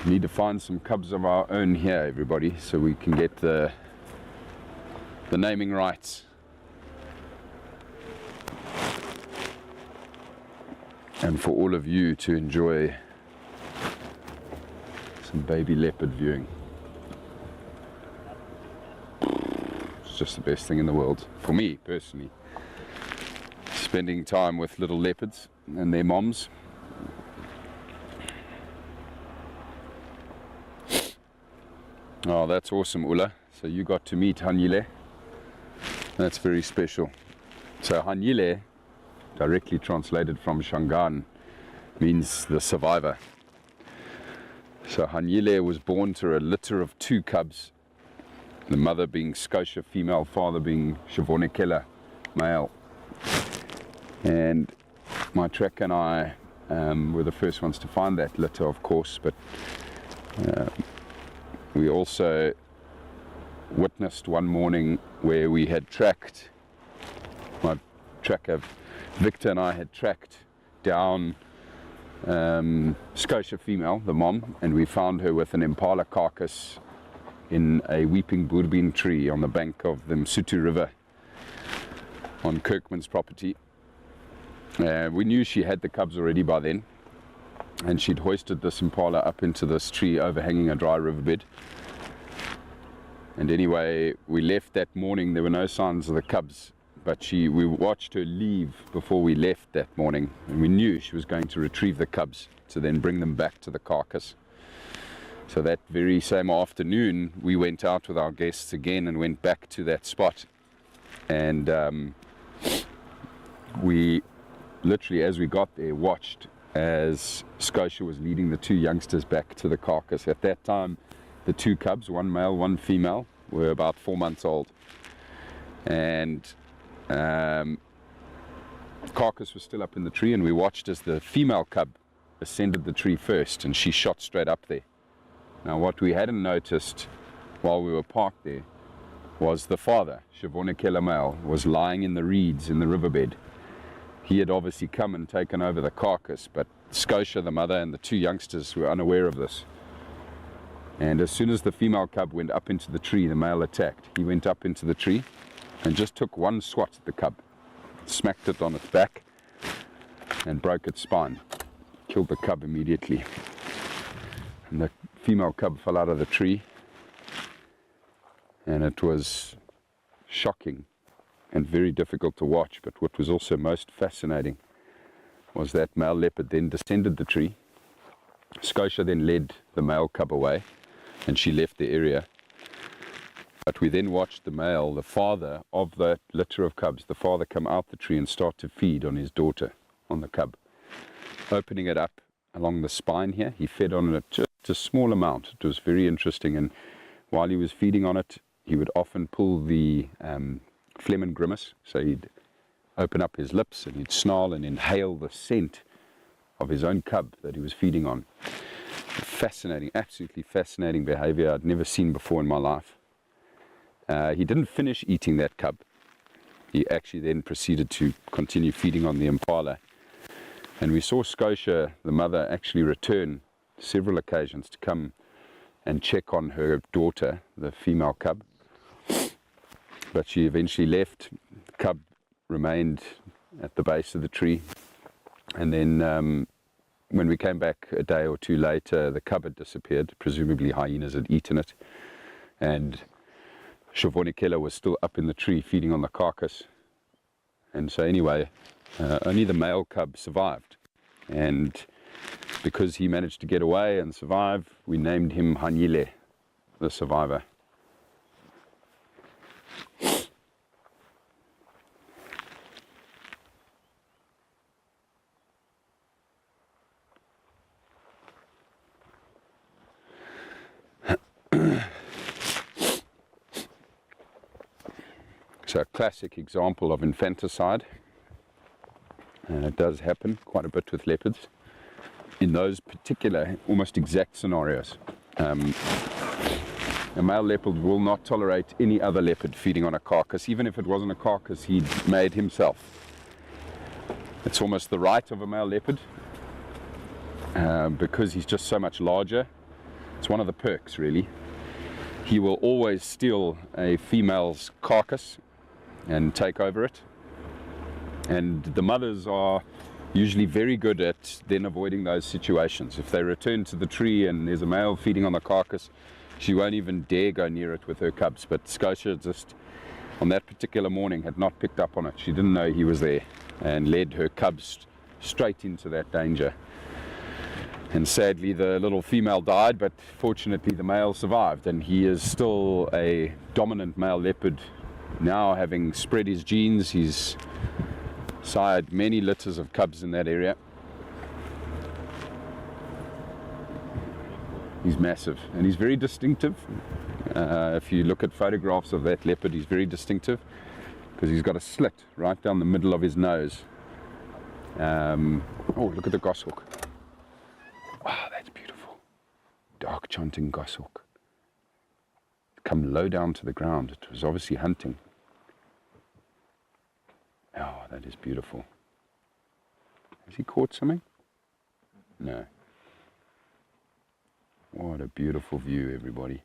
Need to find some cubs of our own here, everybody, so we can get the naming rights. And for all of you to enjoy some baby leopard viewing. It's just the best thing in the world, for me personally. Spending time with little leopards and their moms. Oh, that's awesome, Ulla. So you got to meet Hanyile. That's very special. So Hanyile, directly translated from Shangaan, means the survivor. So Hanyile was born to a litter of 2 cubs, the mother being Scotia female, father being Shavonekela male. And my tracker and I were the first ones to find that litter, of course, but we also witnessed one morning where we had tracked, my tracker Victor and I had tracked down Scotia female, the mom, and we found her with an Impala carcass in a weeping bourbon tree on the bank of the Msutu River on Kirkman's property. We knew she had the cubs already by then, and she'd hoisted this Impala up into this tree overhanging a dry riverbed. And anyway, we left that morning. There were no signs of the cubs, but we watched her leave before we left that morning, and we knew she was going to retrieve the cubs to then bring them back to the carcass. So that very same afternoon, we went out with our guests again and went back to that spot. And we literally, as we got there, watched as Scotia was leading the 2 youngsters back to the carcass. At that time, the 2 cubs, 1 male, 1 female, were about 4 months old. And carcass was still up in the tree, and we watched as the female cub ascended the tree first, and she shot straight up there. Now, what we hadn't noticed while we were parked there was the father, Shavonekela male, was lying in the reeds in the riverbed. He had obviously come and taken over the carcass, but Scotia, the mother, and the two youngsters were unaware of this. And as soon as the female cub went up into the tree, the male attacked. He went up into the tree and just took one swat at the cub, smacked it on its back and broke its spine. Killed the cub immediately. And the female cub fell out of the tree, and it was shocking and very difficult to watch. But what was also most fascinating was that male leopard then descended the tree. Scotia then led the male cub away, and she left the area. But we then watched the male, the father of that litter of cubs, the father come out the tree and start to feed on his daughter, on the cub. Opening it up along the spine here, he fed on it just a small amount. It was very interesting, and while he was feeding on it, he would often pull the phlegm and grimace, so he'd open up his lips and he'd snarl and inhale the scent of his own cub that he was feeding on. Fascinating, absolutely fascinating behavior I'd never seen before in my life. He didn't finish eating that cub. He actually then proceeded to continue feeding on the Impala. And we saw Scotia, the mother, actually return several occasions to come and check on her daughter, the female cub. But she eventually left. The cub remained at the base of the tree. And then when we came back a day or two later, the cub had disappeared. Presumably hyenas had eaten it. And Shavonekela was still up in the tree feeding on the carcass. And so anyway, only the male cub survived. And because he managed to get away and survive, we named him Hyena, the survivor. So a classic example of infanticide, and it does happen quite a bit with leopards in those particular almost exact scenarios. A male leopard will not tolerate any other leopard feeding on a carcass, even if it wasn't a carcass he'd made himself. It's almost the right of a male leopard because he's just so much larger. It's one of the perks, really. He will always steal a female's carcass and take over it, and the mothers are usually very good at then avoiding those situations. If they return to the tree and there's a male feeding on the carcass, she won't even dare go near it with her cubs. But Scotia just on that particular morning had not picked up on it. She didn't know he was there and led her cubs straight into that danger. And sadly the little female died, but fortunately the male survived, and he is still a dominant male leopard now, having spread his genes. He's sired many litters of cubs in that area. He's massive and he's very distinctive. If you look at photographs of that leopard, he's very distinctive because he's got a slit right down the middle of his nose. Oh, look at the goshawk. Wow, that's beautiful. Dark chanting goshawk. Come low down to the ground. It was obviously hunting. Oh, that is beautiful. Has he caught something? No. What a beautiful view, everybody.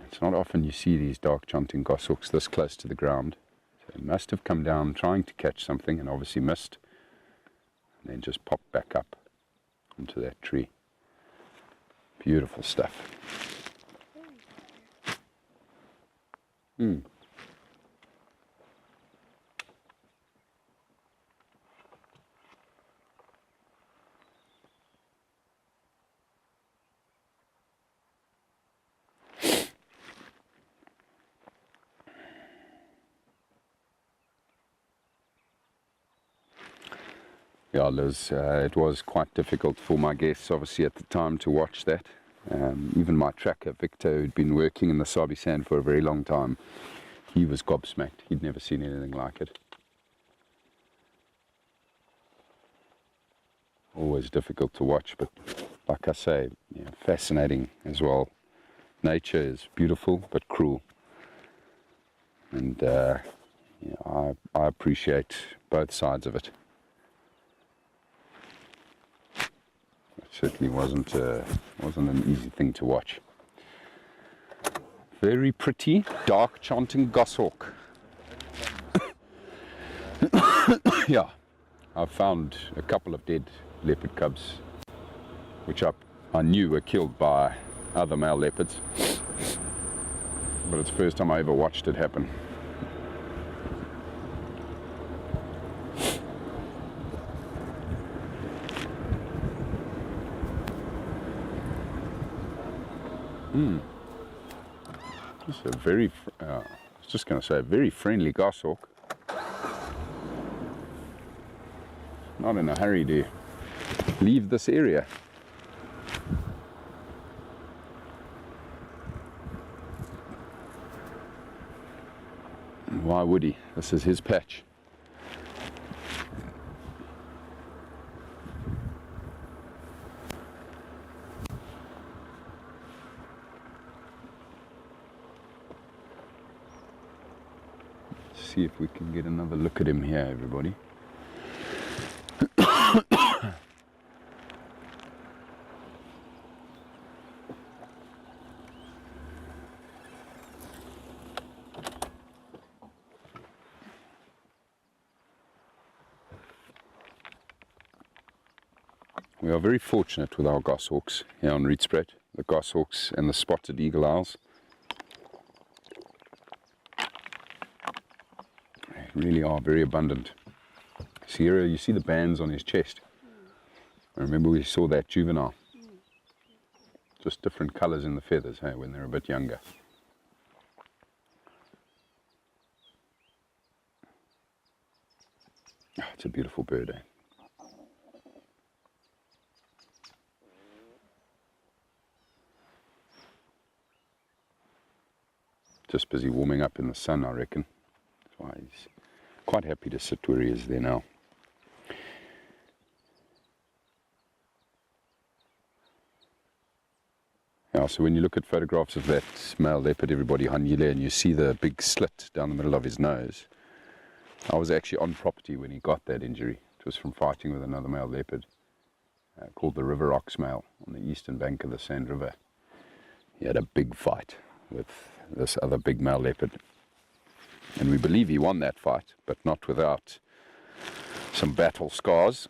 It's not often you see these dark chanting goshawks this close to the ground. So it must have come down trying to catch something and obviously missed. And then just popped back up onto that tree. Beautiful stuff. Yeah, Liz, it was quite difficult for my guests, obviously, at the time to watch that. Even my tracker, Victor, who'd been working in the Sabi Sand for a very long time, he was gobsmacked. He'd never seen anything like it. Always difficult to watch, but like I say, yeah, fascinating as well. nature is beautiful but cruel. And I appreciate both sides of it. It certainly wasn't an easy thing to watch. Very pretty, dark chanting goshawk. Yeah, I've found a couple of dead leopard cubs, which I knew were killed by other male leopards, but it's the first time I ever watched it happen. Just a very, I was just going to say, a very friendly goshawk. Not in a hurry to leave this area. Why would he? This is his patch. Let's see if we can get another look at him here, everybody. We are very fortunate with our goshawks here on Rietspruit, the goshawks and the spotted eagle owls. They really are very abundant. Sierra, you see the bands on his chest. I remember we saw that juvenile. Just different colours in the feathers, hey, when they're a bit younger. Oh, it's a beautiful bird, eh? Just busy warming up in the sun, I reckon. That's why he's quite happy to sit where he is there now. Yeah, so when you look at photographs of that male leopard, everybody, Hyena, and you see the big slit down the middle of his nose. I was actually on property when he got that injury. It was from fighting with another male leopard called the river ox male on the eastern bank of the Sand River. He had a big fight with this other big male leopard, and we believe he won that fight, but not without some battle scars.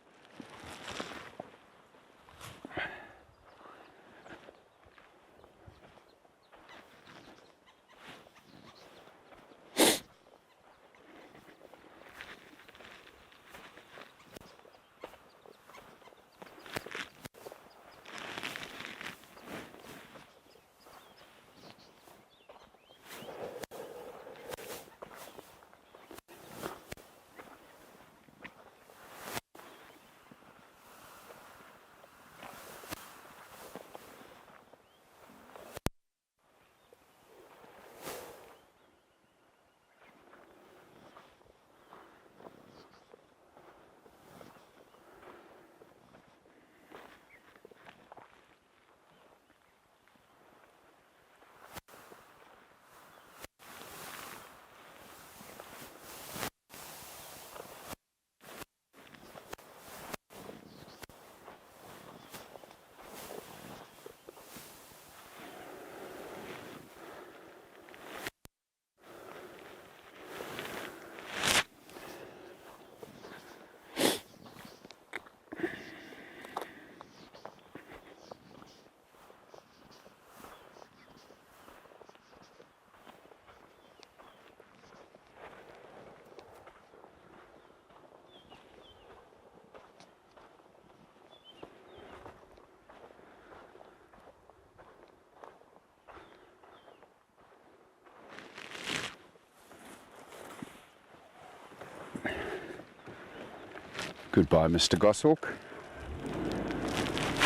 Goodbye, Mr. Goshawk,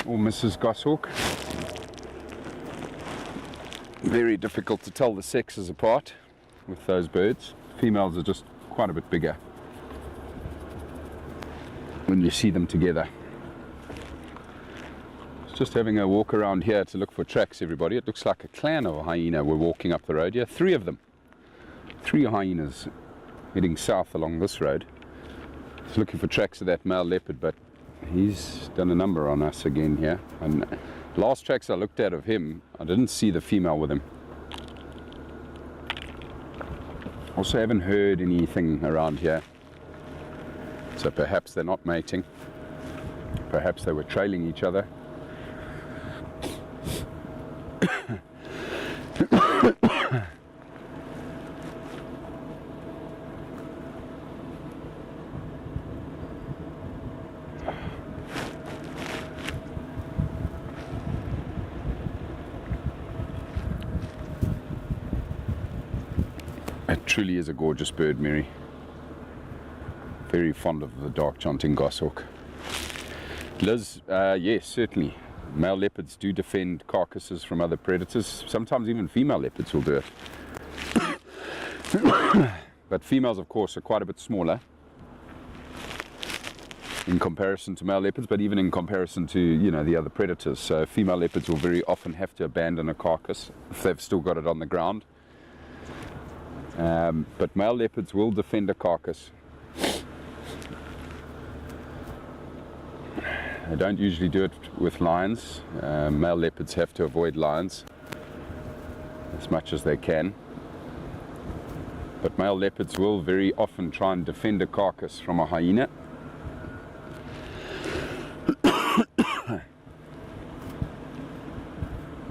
or Mrs. Goshawk. Very difficult to tell the sexes apart with those birds. Females are just quite a bit bigger when you see them together. It's Just having a walk around here to look for tracks, everybody. It looks like a clan of hyena were walking up the road here. 3 of them. 3 hyenas heading south along this road. Just looking for tracks of that male leopard, but he's done a number on us again here. And last tracks I looked at of him, I didn't see the female with him. Also haven't heard anything around here. So perhaps they're not mating. Perhaps they were trailing each other. It truly is a gorgeous bird, Mary. Very fond of the dark chanting goshawk. Liz, yes, certainly. Male leopards do defend carcasses from other predators. Sometimes even female leopards will do it. But females, of course, are quite a bit smaller in comparison to male leopards, but even in comparison to, you know, the other predators. So female leopards will very often have to abandon a carcass if they've still got it on the ground. But male leopards will defend a carcass. They don't usually do it with lions. Male leopards have to avoid lions as much as they can. But male leopards will very often try and defend a carcass from a hyena.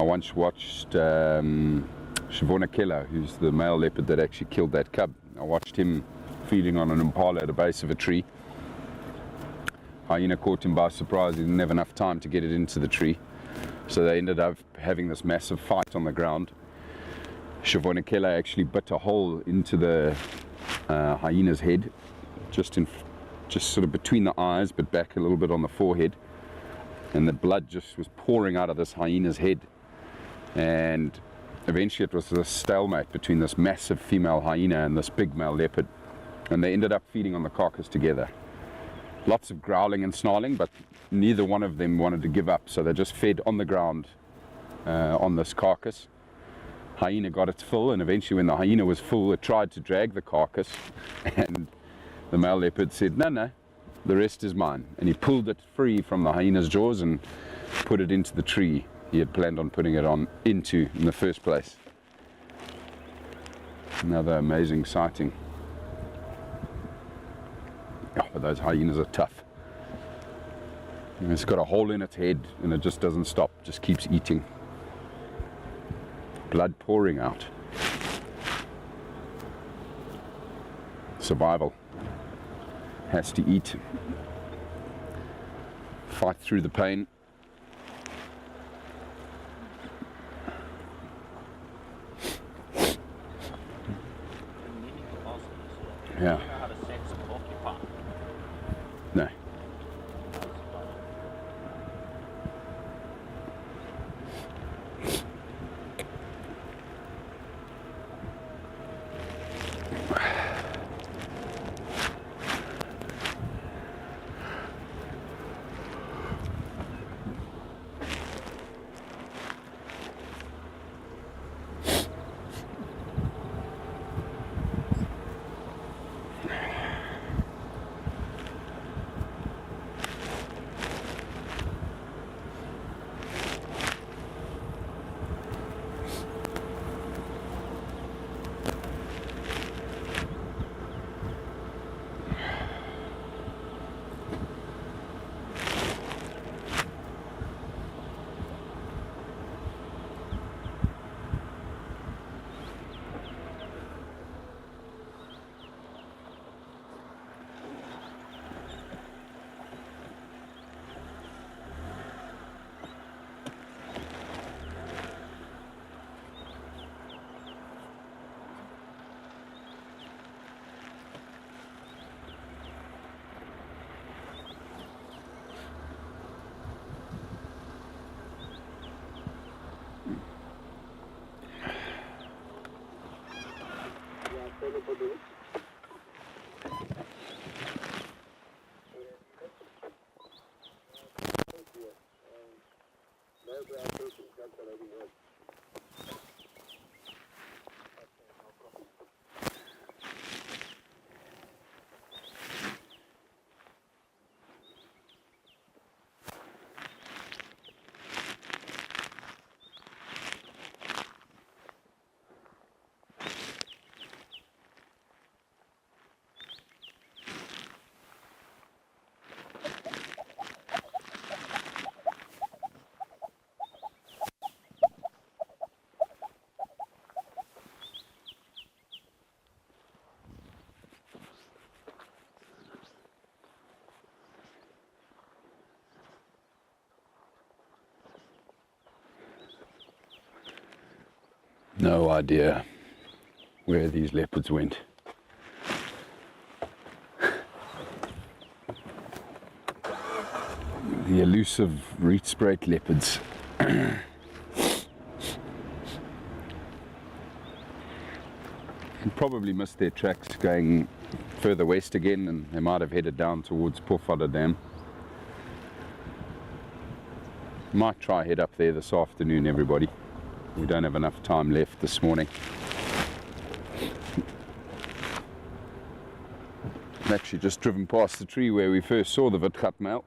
I once watched Hyena, who's the male leopard that actually killed that cub. I watched him feeding on an Impala at the base of a tree. Hyena caught him by surprise. He didn't have enough time to get it into the tree, so they ended up having this massive fight on the ground. Hyena actually bit a hole into the hyena's head, just sort of between the eyes, but back a little bit on the forehead, and the blood just was pouring out of this hyena's head. And eventually it was a stalemate between this massive female hyena and this big male leopard, and they ended up feeding on the carcass together. Lots of growling and snarling, but neither one of them wanted to give up, so they just fed on the ground on this carcass. Hyena got its fill, and eventually when the hyena was full, it tried to drag the carcass, and the male leopard said, no, the rest is mine. And he pulled it free from the hyena's jaws and put it into the tree he had planned on putting it into in the first place. Another amazing sighting. Oh, but those hyenas are tough. And it's got a hole in its head and it just doesn't stop, just keeps eating. Blood pouring out. Survival. Has to eat. Fight through the pain. Yeah. No. No idea where these leopards went. The elusive Rietspruit leopards. Probably missed their tracks going further west again, and they might have headed down towards Poole Dam. Might try head up there this afternoon, everybody. We don't have enough time left this morning. I've actually just driven past the tree where we first saw the Witgat male.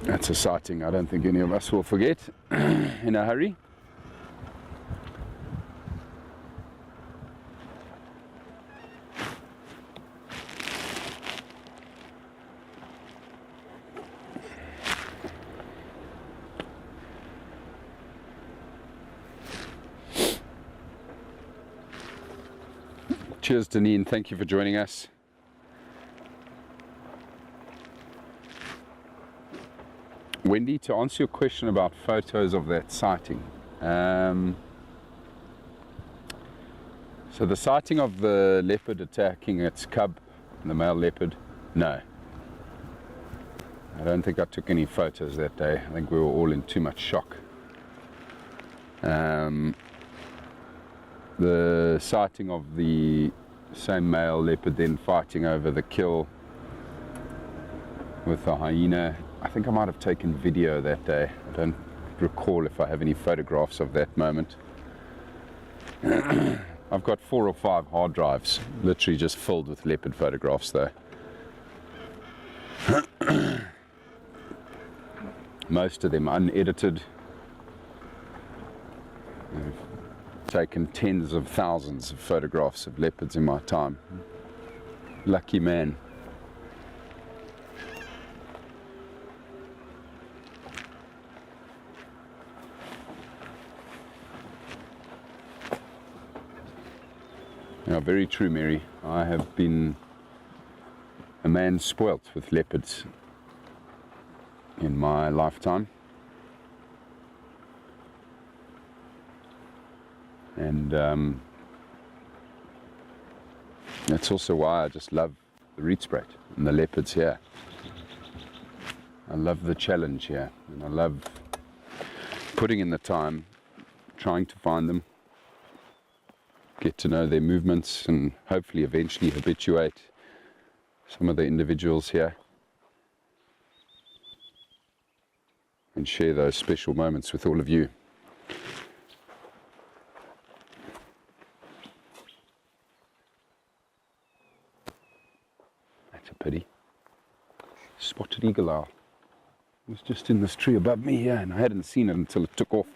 That's a sighting I don't think any of us will forget in a hurry. Cheers, Deneen. Thank you for joining us. Wendy, to answer your question about photos of that sighting. So the sighting of the leopard attacking its cub, the male leopard, no. I don't think I took any photos that day. I think we were all in too much shock. The sighting of the same male leopard then fighting over the kill with the hyena, I think I might have taken video that day. I don't recall if I have any photographs of that moment. I've got 4 or 5 hard drives, literally just filled with leopard photographs though. Most of them unedited. I've taken tens of thousands of photographs of leopards in my time. Lucky man. Yeah, very true, Mary. I have been a man spoilt with leopards in my lifetime. And that's also why I just love the Rietspruit and the leopards here. I love the challenge here, and I love putting in the time, trying to find them, get to know their movements, and hopefully eventually habituate some of the individuals here and share those special moments with all of you. That's a pity. Spotted eagle owl. It was just in this tree above me here, and I hadn't seen it until it took off.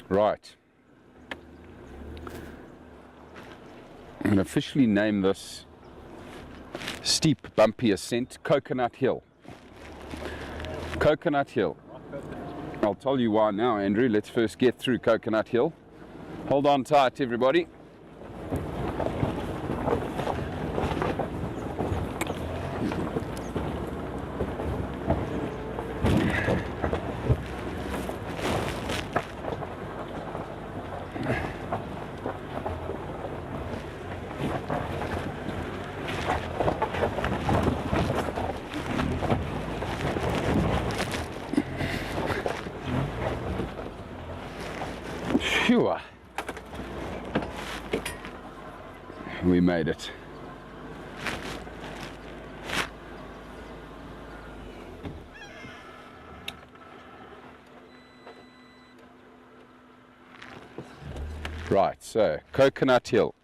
Right. I'm going to officially name this steep, bumpy ascent Coconut Hill. Coconut Hill. I'll tell you why now, Andrew. Let's first get through Coconut Hill. Hold on tight, everybody. Phew. We made it. Right, so Coconut Hill.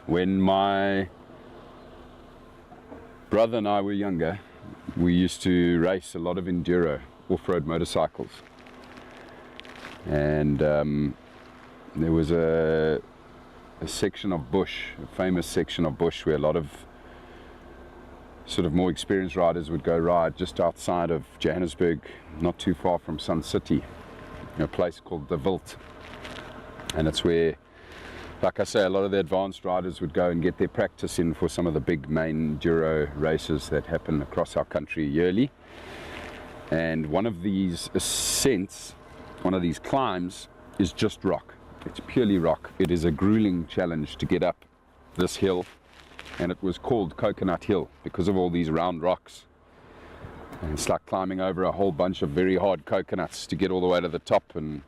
When my brother and I were younger, we used to race a lot of enduro off-road motorcycles. And there was a section of bush, a famous section of bush, where a lot of sort of more experienced riders would go ride just outside of Johannesburg, not too far from Sun City, a place called the Lowveld. And it's where like I say, a lot of the advanced riders would go and get their practice in for some of the big main enduro races that happen across our country yearly. And one of these ascents, one of these climbs, is just rock. It's purely rock. It is a grueling challenge to get up this hill, and it was called Coconut Hill because of all these round rocks. And it's like climbing over a whole bunch of very hard coconuts to get all the way to the top, and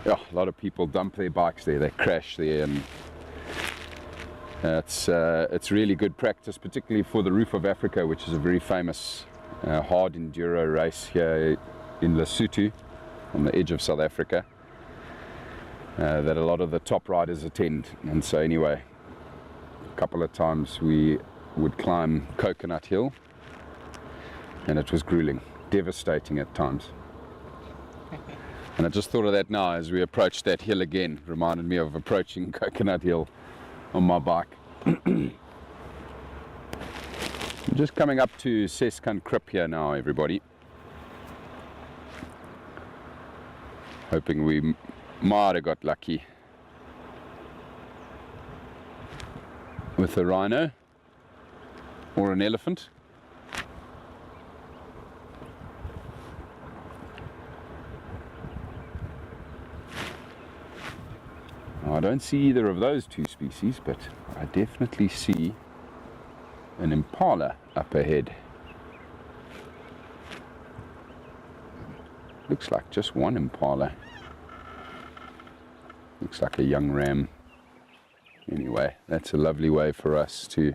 yeah, a lot of people dump their bikes there, they crash there, and it's really good practice, particularly for the Roof of Africa, which is a very famous hard enduro race here in Lesotho on the edge of South Africa, that a lot of the top riders attend. And so anyway, a couple of times we would climb Coconut Hill, and it was grueling, devastating at times. And I just thought of that now as we approached that hill again. Reminded me of approaching Coconut Hill on my bike. I'm just coming up to Seskan Krip here now, everybody. Hoping we might have got lucky with a rhino or an elephant. I don't see either of those two species, but I definitely see an Impala up ahead. Looks like just one Impala. Looks like a young ram. Anyway, that's a lovely way for us to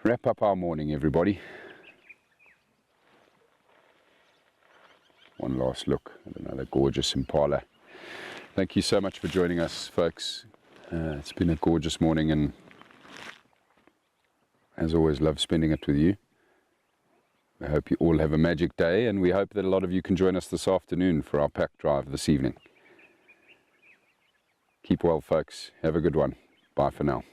wrap up our morning, everybody. One last look at another gorgeous Impala. Thank you so much for joining us, folks. It's been a gorgeous morning, and as always, love spending it with you. I hope you all have a magic day, and we hope that a lot of you can join us this afternoon for our pack drive this evening. Keep well, folks. Have a good one. Bye for now.